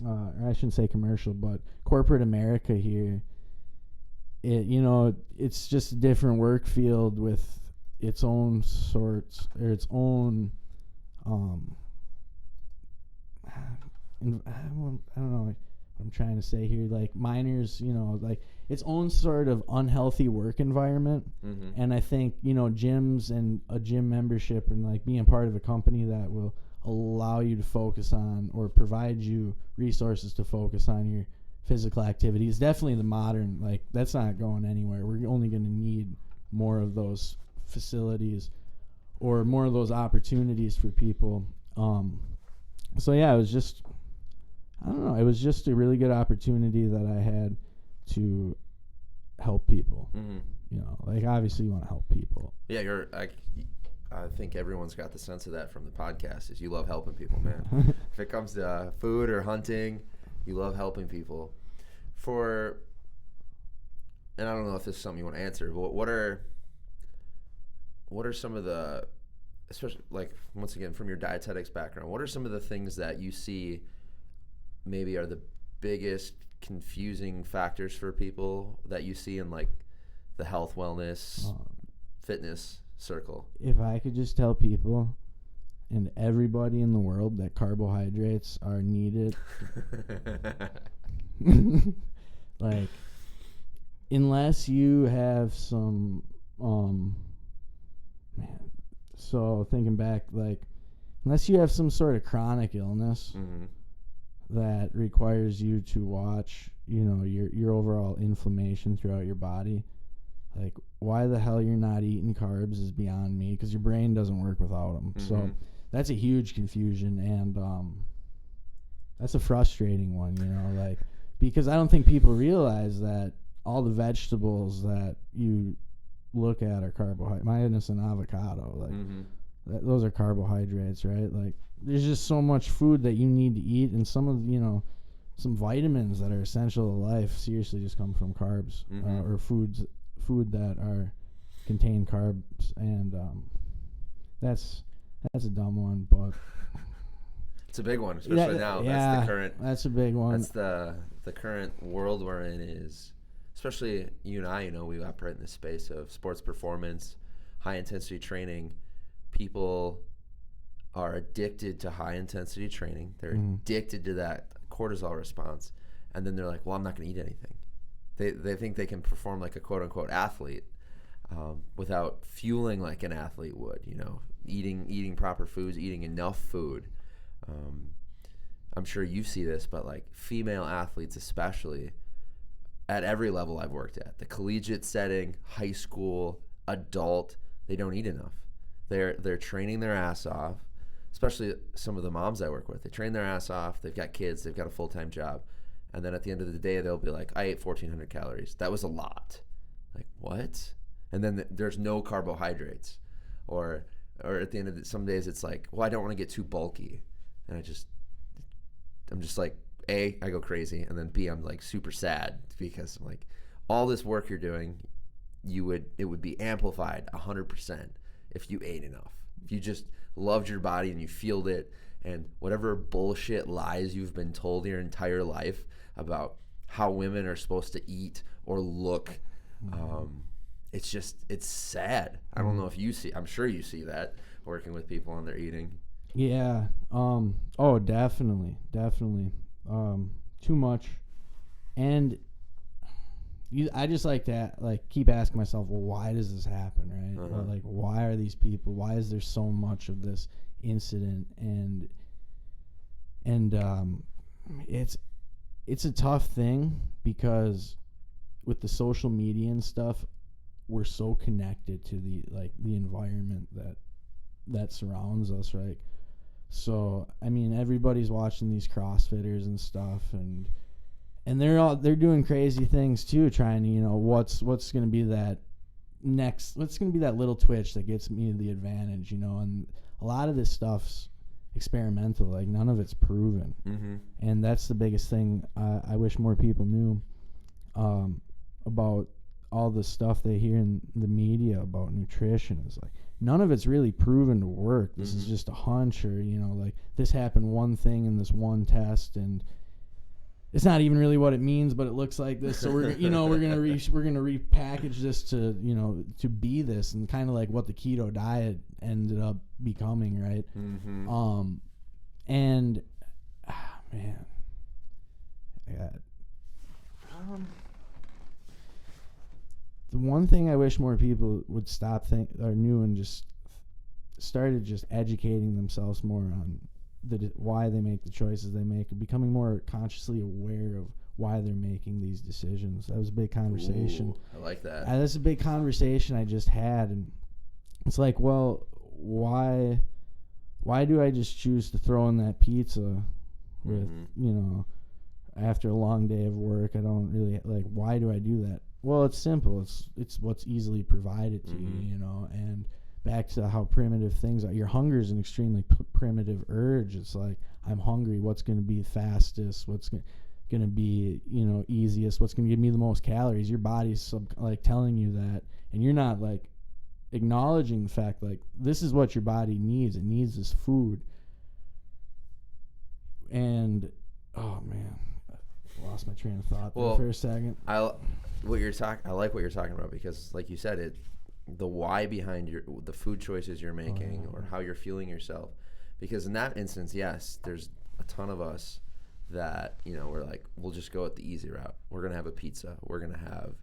or I shouldn't say commercial, but corporate America here, it's just a different work field with its own sorts, or its own, I don't know what I'm trying to say here, like miners, like its own sort of unhealthy work environment. Mm-hmm. And I think, gyms and a gym membership and like being part of a company that will allow you to focus on or provide you resources to focus on your physical activity is definitely the modern, like that's not going anywhere. We're only going to need more of those facilities or more of those opportunities for people. So yeah, it was just, I don't know, it was just a really good opportunity that I had to help people. Mm-hmm. Like obviously you want to help people. Yeah, I think everyone's got the sense of that from the podcast, is you love helping people, man. If it comes to food or hunting, you love helping people. And I don't know if this is something you want to answer, but what are some of the, especially like once again from your dietetics background, what are some of the things that you see maybe are the biggest confusing factors for people that you see in like the health, wellness, fitness circle? If I could just tell people and everybody in the world that carbohydrates are needed, like unless you have some, so thinking back, like unless you have some sort of chronic illness, mm-hmm. that requires you to watch, your overall inflammation throughout your body, like why the hell you're not eating carbs is beyond me, because your brain doesn't work without them. Mm-hmm. So that's a huge confusion, and that's a frustrating one, like because I don't think people realize that all the vegetables that you look at are carbohydrates, minus an avocado, like mm-hmm. Those are carbohydrates, right? Like there's just so much food that you need to eat, and some of some vitamins that are essential to life seriously just come from carbs, mm-hmm. Or food that contain carbs, and that's a dumb one, but it's a big one, especially now. Yeah, that's the current. That's a big one. That's the current world we're in, is especially you and I. We operate in the space of sports performance, high intensity training. People are addicted to high intensity training. They're mm-hmm. addicted to that cortisol response, and then they're like, "Well, I'm not going to eat anything." they think they can perform like a quote unquote athlete without fueling like an athlete would. Eating proper foods, eating enough food. I'm sure you see this, but like female athletes especially, at every level I've worked at, the collegiate setting, high school, adult, they don't eat enough. They're training their ass off, especially some of the moms I work with. They train their ass off. They've got kids. They've got a full-time job. And then at the end of the day, they'll be like, I ate 1,400 calories. That was a lot. Like, what? And then there's no carbohydrates. Or at the end of some days, it's like, well, I don't want to get too bulky. And I'm just like, A, I go crazy. And then B, I'm like super sad because I'm like, all this work you're doing, it would be amplified 100% if you ate enough. If you just loved your body and you fueled it, and whatever bullshit lies you've been told your entire life about how women are supposed to eat or look, it's sad. I don't know if you see, I'm sure you see that working with people on their eating. Yeah. Oh, definitely. Too much. And I just like to keep asking myself, well, why does this happen, right? Uh-huh. Like, why are these people? Why is there so much of this incident? And it's a tough thing because with the social media and stuff, we're so connected to the environment that surrounds us, right? So I mean, everybody's watching these CrossFitters and stuff, and they're doing crazy things too, trying to, what's going to be that little twitch that gets me the advantage, and a lot of this stuff's experimental. Like, none of it's proven. Mm-hmm. And that's the biggest thing I wish more people knew about all the stuff they hear in the media about nutrition. Is like, none of it's really proven to work. This is just a hunch, or like, this happened one thing in this one test, and it's not even really what it means, but it looks like this. So we're gonna repackage this to be this, and kind of like what the keto diet ended up becoming, right? Mm-hmm. And man, I got the one thing I wish more people would stop or knew, and just started just educating themselves more on why they make the choices they make, and becoming more consciously aware of why they're making these decisions. That was a big conversation. Ooh, I like that. That's a big conversation I just had, and it's like, well, why do I just choose to throw in that pizza with, after a long day of work? I don't really why do I do that? Well, it's simple. It's what's easily provided to you, and back to how primitive things are. Your hunger is an extremely primitive urge. It's like, I'm hungry. What's going to be fastest? What's going to be, easiest? What's going to give me the most calories? Your body's telling you that, and you're not acknowledging the fact this is what your body needs. It needs this food. And oh man, I lost my train of thought there for a second. I like what you're talking about, because like you said, the why behind the food choices you're making, or how you're fueling yourself. Because in that instance, yes, there's a ton of us that, we're like, we'll just go at the easy route. We're going to have a pizza. We're going to have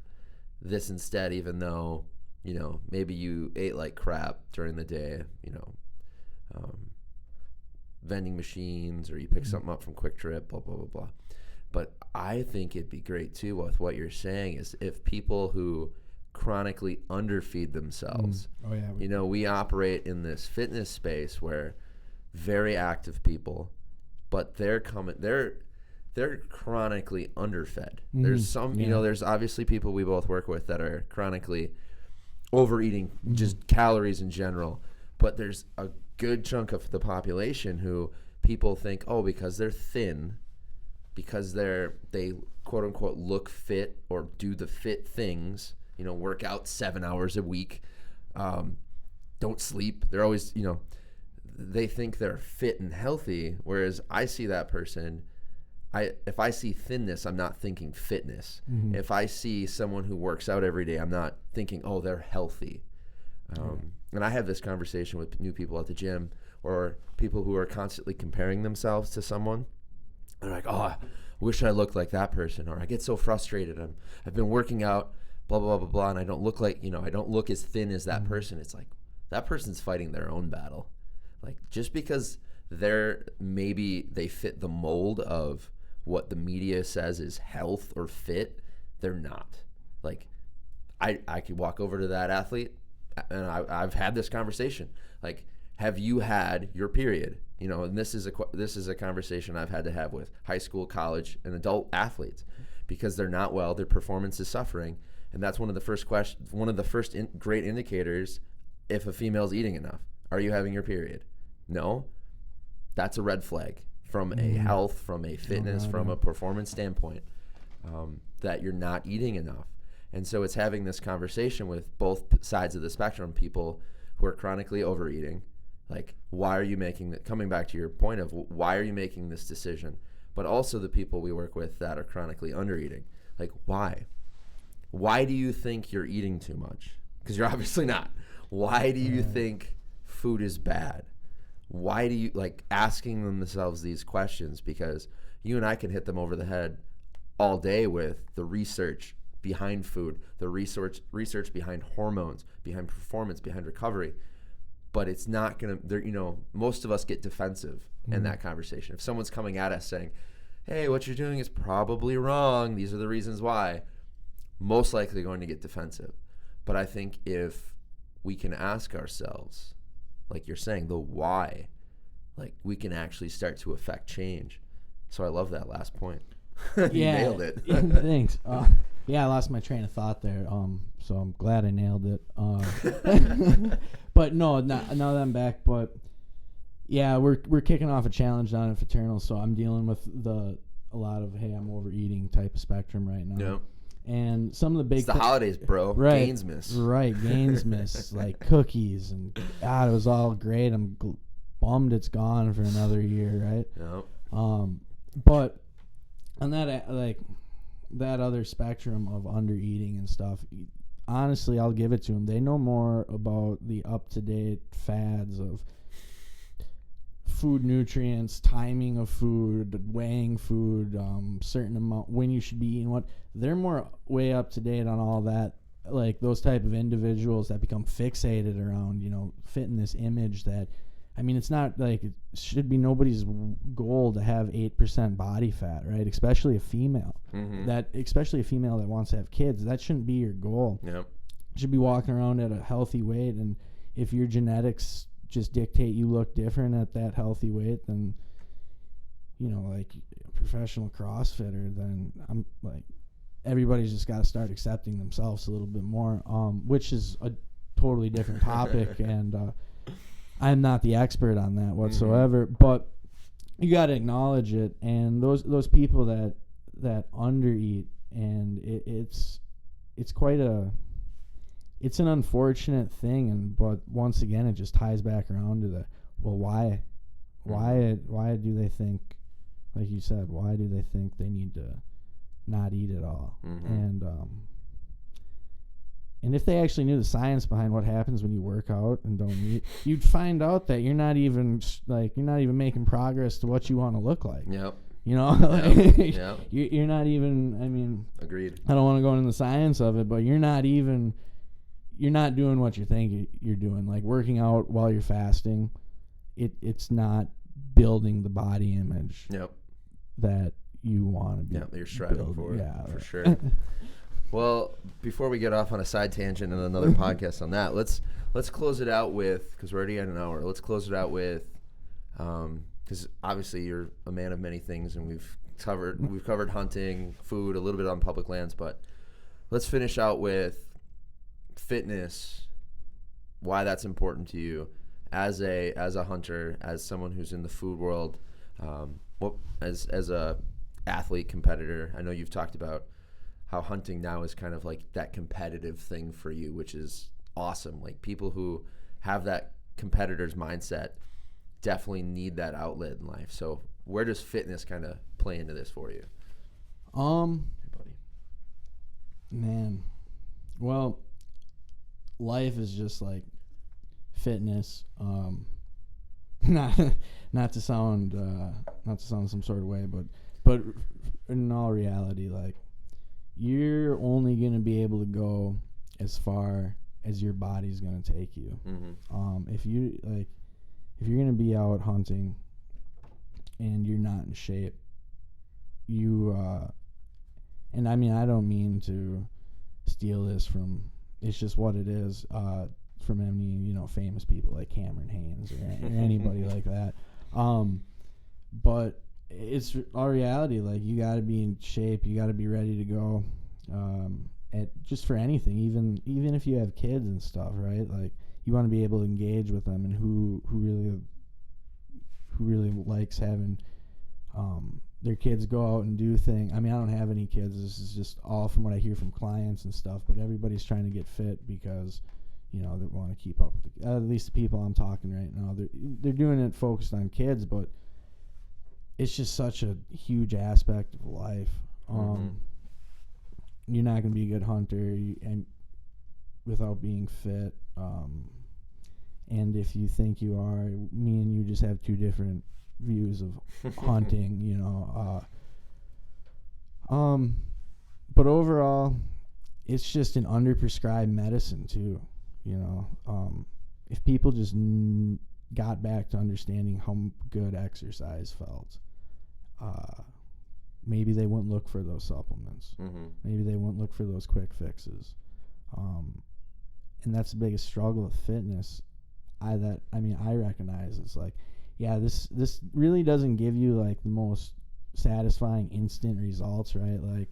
this instead, even though, maybe you ate like crap during the day, vending machines, or you pick something up from Quick Trip, blah, blah, blah, blah. But I think it'd be great too with what you're saying is if people who chronically underfeed themselves. We operate in this fitness space where very active people, but they're chronically underfed. There's some, there's obviously people we both work with that are chronically overeating, just calories in general, but there's a good chunk of the population who people think, because they're thin, because they quote unquote look fit or do the fit things, work out 7 hours a week, don't sleep. They're always, they think they're fit and healthy. Whereas I see that person, if I see thinness, I'm not thinking fitness. If I see someone who works out every day, I'm not thinking, they're healthy. And I have this conversation with new people at the gym, or people who are constantly comparing themselves to someone. They're like, wish I looked like that person, or I get so frustrated. I've been working out, blah, blah, blah, blah, blah, and I don't look like, I don't look as thin as that person. It's like, that person's fighting their own battle. Like, just because maybe they fit the mold of what the media says is health or fit, they're not. Like, I could walk over to that athlete, and I've had this conversation. Like, have you had your period? And this is a conversation I've had to have with high school, college, and adult athletes, because they're not well, their performance is suffering, and that's one of the first great indicators if a female's eating enough. Are you having your period? No. That's a red flag from a health, from a fitness, from a performance standpoint, that you're not eating enough. And so it's having this conversation with both sides of the spectrum, people who are chronically overeating. Like, why are you coming back to your point of why are you making this decision? But also the people we work with that are chronically undereating. Like, why? Why do you think you're eating too much? Because you're obviously not. Why do you think food is bad? Why do you, asking themselves these questions? Because you and I can hit them over the head all day with the research behind food, the research behind hormones, behind performance, behind recovery. But it's not going to, most of us get defensive in that conversation. If someone's coming at us saying, hey, what you're doing is probably wrong, these are the reasons why, most likely going to get defensive. But I think if we can ask ourselves, like you're saying, the why, we can actually start to affect change. So I love that last point. You nailed it. Thanks. I lost my train of thought there. So I'm glad I nailed it. But no, now that I'm back. But yeah, we're kicking off a challenge down in Fraternal, so I'm dealing with a lot of I'm overeating type of spectrum right now. Yep. And some of the big it's the holidays, bro. Right, Gains miss. Right, gains miss, like cookies, and God, it was all great. I'm bummed it's gone for another year, right? Yep. But on that other spectrum of undereating and stuff, honestly, I'll give it to them. They know more about the up-to-date fads of food nutrients, timing of food, weighing food, certain amount, when you should be eating what. They're more way up to date on all that. Like those type of individuals that become fixated around, fitting this image that, it's not like it should be nobody's goal to have 8% body fat, right? Especially a female. Mm-hmm. Especially a female that wants to have kids. That shouldn't be your goal. Yep. You should be walking around at a healthy weight, and if your genetics just dictate you look different at that healthy weight, then like a professional CrossFitter, then I'm like, everybody's just got to start accepting themselves a little bit more, which is a totally different topic. And I'm not the expert on that whatsoever, but you got to acknowledge it. And those people that undereat, and it's quite it's an unfortunate thing, but once again, it just ties back around to why do they think, like you said, why do they think they need to not eat at all? Mm-hmm. And if they actually knew the science behind what happens when you work out and don't eat, you'd find out that you're not even making progress to what you want to look like. Yep. Yep. You're not even. Agreed. I don't want to go into the science of it, but you're not doing what you think you're doing. Like working out while you're fasting, it's not building the body image. Yep. That you want to be. Yeah, you're striving for. Yeah, for sure. Well, before we get off on a side tangent and another podcast on that, let's close it out with, because we're already at an hour. Let's close it out with, because obviously you're a man of many things, and we've covered hunting, food, a little bit on public lands, but let's finish out with fitness, why that's important to you as a hunter, as someone who's in the food world, as a athlete competitor. I know you've talked about how hunting now is kind of like that competitive thing for you, which is awesome. Like people who have that competitor's mindset definitely need that outlet in life. So where does fitness kind of play into this for you? Man, well, life is just like fitness. Not to sound some sort of way, but But in all reality, like, you're only going to be able to go as far as your body's going to take you. If you're going to be out hunting and you're not in shape, and I mean, I don't mean to steal this from, it's just what it is, from any, famous people like Cameron Haynes or anybody like that. But it's our reality. Like, you got to be in shape. You got to be ready to go. Just for anything, even if you have kids and stuff, right? Like, you want to be able to engage with them, and who really likes having their kids go out and do things. I mean, I don't have any kids. This is just all from what I hear from clients and stuff. But everybody's trying to get fit because, they want to keep up with at least the people I'm talking right now. They're doing it focused on kids, but it's just such a huge aspect of life. You're not going to be a good hunter and without being fit. And if you think you are, me and you just have two different views of hunting, but overall, it's just an underprescribed medicine too. If people just got back to understanding how good exercise felt, maybe they wouldn't look for those supplements. Maybe they wouldn't look for those quick fixes. And that's the biggest struggle with fitness. I recognize it's like, yeah, this really doesn't give you like the most satisfying instant results, right? Like,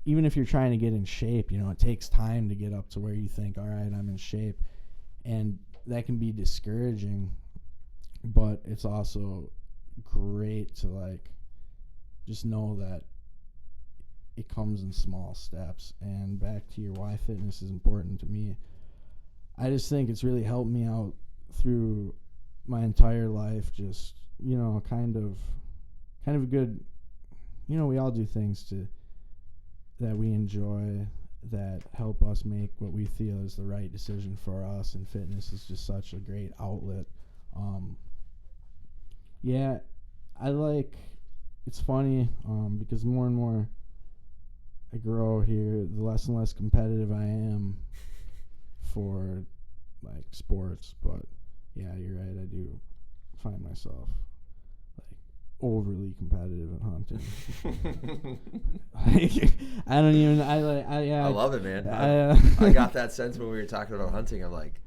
even if you're trying to get in shape, it takes time to get up to where you think, all right, I'm in shape. And that can be discouraging, but it's also great to like just know that it comes in small steps. And back to your why fitness is important to me, I just think it's really helped me out through my entire life. Just, kind of a good, we all do things that we enjoy that help us make what we feel is the right decision for us, and fitness is just such a great outlet. It's funny, because more and more I grow here, the less and less competitive I am for like sports. But yeah, you're right, I do find myself like overly competitive at hunting. I love it, man. I got that sense when we were talking about hunting. I'm like,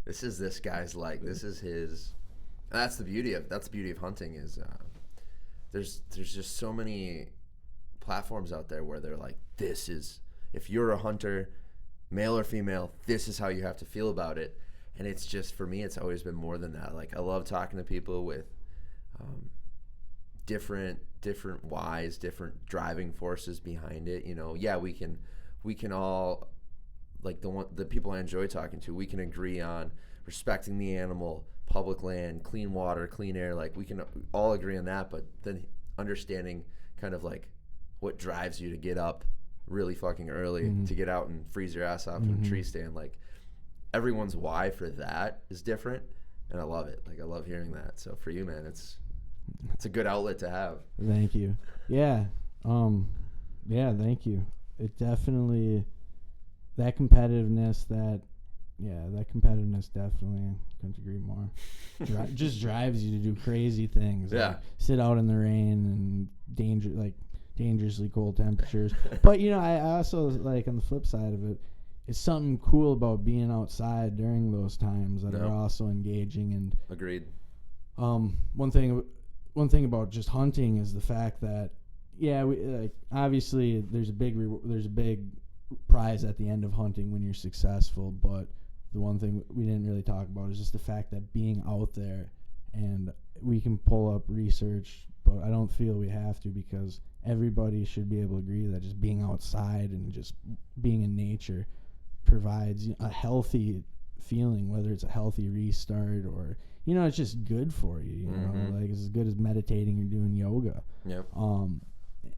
this is this guy's, like, this is his. And that's the beauty of hunting is there's just so many platforms out there where they're like, this is, if you're a hunter, male or female, this is how you have to feel about it. And it's just, for me, it's always been more than that. Like, I love talking to people with different whys, different driving forces behind it. Yeah, we can all, like, the people I enjoy talking to, we can agree on respecting the animal, public land, clean water, clean air. Like, we can all agree on that, but then understanding kind of like what drives you to get up really fucking early, to get out and freeze your ass off in a tree stand. Like, everyone's why for that is different, and I love it. Like, I love hearing that. So for you, man, it's a good outlet to have. Thank you. Yeah. Thank you. It definitely, that competitiveness definitely, couldn't agree more. Just drives you to do crazy things. Yeah. Like sit out in the rain and dangerously cold temperatures. But, I also, like, on the flip side of it, it's something cool about being outside during those times that are also engaging. And agreed. One thing about just hunting is the fact that, obviously there's a big prize at the end of hunting when you're successful, but the one thing we didn't really talk about is just the fact that being out there, and we can pull up research, but I don't feel we have to, because everybody should be able to agree that just being outside and just being in nature provides a healthy feeling, whether it's a healthy restart or, it's just good for you, like it's as good as meditating or doing yoga. Yep.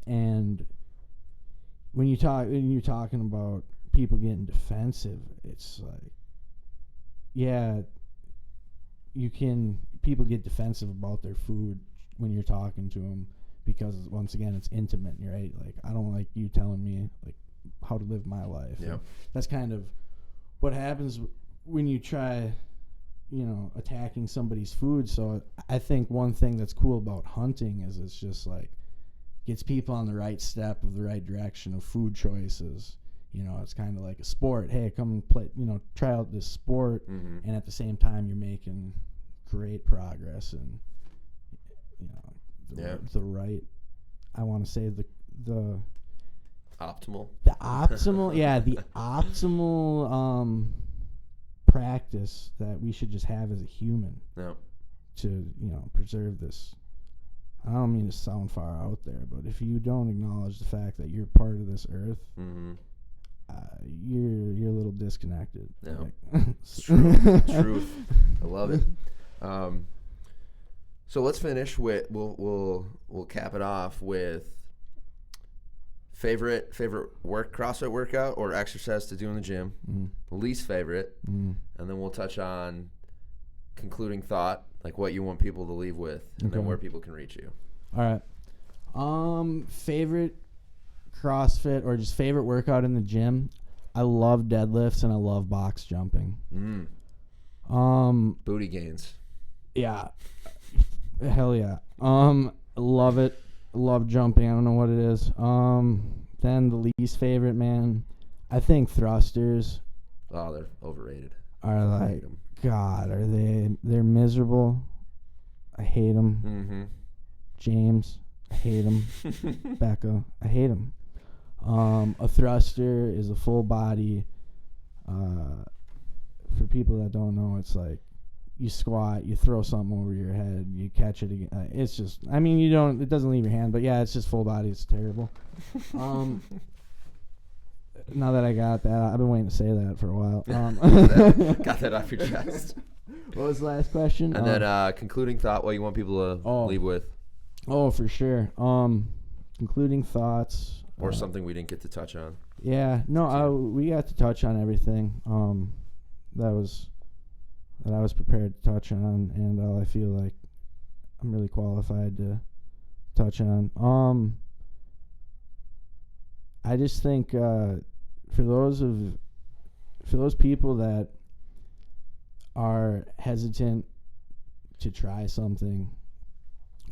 And when you're talking about people getting defensive, it's like, people get defensive about their food when you're talking to them, because once again, it's intimate, right? Like, I don't like you telling me like how to live my life. Yeah. That's kind of what happens when you try, attacking somebody's food. So I think one thing that's cool about hunting is it's just like gets people on the right step of the right direction of food choices. It's kind of like a sport. Hey, come and play, try out this sport. Mm-hmm. And at the same time, you're making great progress and, the right, I want to say the Optimal. the optimal practice that we should just have as a human to preserve this. I don't mean to sound far out there, but if you don't acknowledge the fact that you're part of this earth, you're a little disconnected. Yeah. Like, Truth. I love it. So let's finish with we'll cap it off with favorite CrossFit workout or exercise to do in the gym, least favorite, and then we'll touch on concluding thought, like what you want people to leave with, and then where people can reach you. All right. Favorite CrossFit or just favorite workout in the gym. I love deadlifts and I love box jumping. Booty gains. Yeah. Hell yeah. Love it. Love jumping. I don't know what it is. Then the least favorite, man, I think thrusters. Oh, they're overrated. Are like, God, they're miserable. I hate them. Mm-hmm. James, I hate them. Becca, I hate them. A thruster is a full body. For people that don't know, it's like you squat, you throw something over your head, you catch it again. It's just, it doesn't leave your hand, but yeah, it's just full body. It's terrible. Now that I got that, I've been waiting to say that for a while. Got that off your chest. What was the last question? And then concluding thought, what you want people to leave with. Oh, for sure. Concluding thoughts. Or something we didn't get to touch on. Yeah. No, we got to touch on everything that I was prepared to touch on, and I feel like I'm really qualified to touch on. I just think for those people that are hesitant to try something,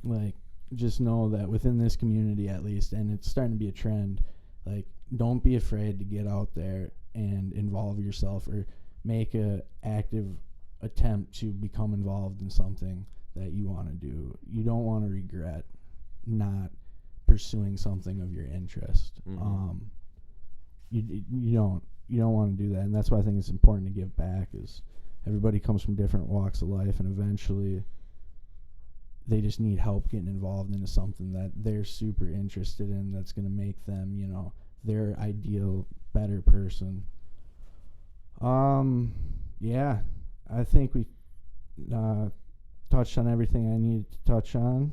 like, just know that within this community at least, and it's starting to be a trend, like, don't be afraid to get out there and involve yourself or make a active attempt to become involved in something that you want to do. You don't want to regret not pursuing something of your interest. Mm-hmm. You don't want to do that, and that's why I think it's important to give back. Is everybody comes from different walks of life, and eventually they just need help getting involved into something that they're super interested in, that's going to make them, their ideal better person. Yeah, I think we touched on everything I needed to touch on.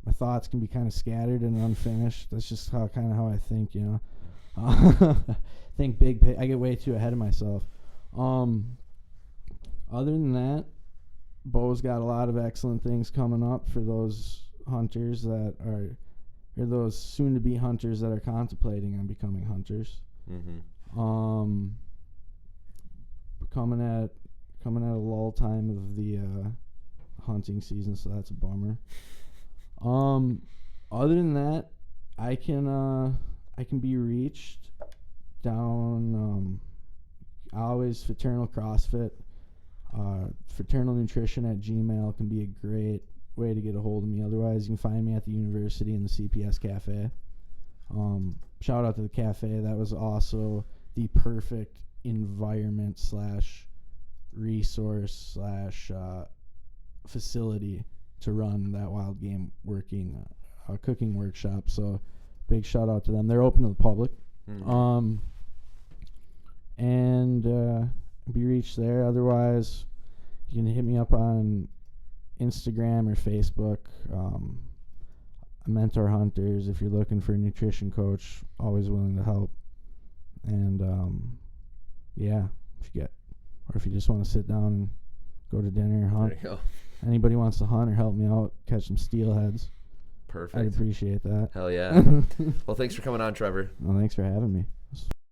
My thoughts can be kind of scattered and unfinished. That's just how I think, think big. I get way too ahead of myself. Other than that, Bo's got a lot of excellent things coming up for those hunters that are, or those soon-to-be hunters that are contemplating on becoming hunters. Mm-hmm. Coming at a lull time of the hunting season, so that's a bummer. Other than that, I can be reached down always Fraternal CrossFit. Fraternal Nutrition at Gmail can be a great way to get a hold of me. Otherwise, you can find me at the university in the CPS Cafe. Shout out to the cafe. That was also the perfect environment / resource / facility to run that wild game cooking workshop. So big shout out to them. They're open to the public. Mm-hmm. And be reached there. Otherwise, you can hit me up on Instagram or Facebook. I mentor hunters. If you're looking for a nutrition coach, always willing to help. And yeah, if you just want to sit down and go to dinner or hunt. There you go. Anybody wants to hunt or help me out, catch some steelheads. Perfect. I'd appreciate that. Hell yeah. Well, thanks for coming on, Trevor. Well, thanks for having me.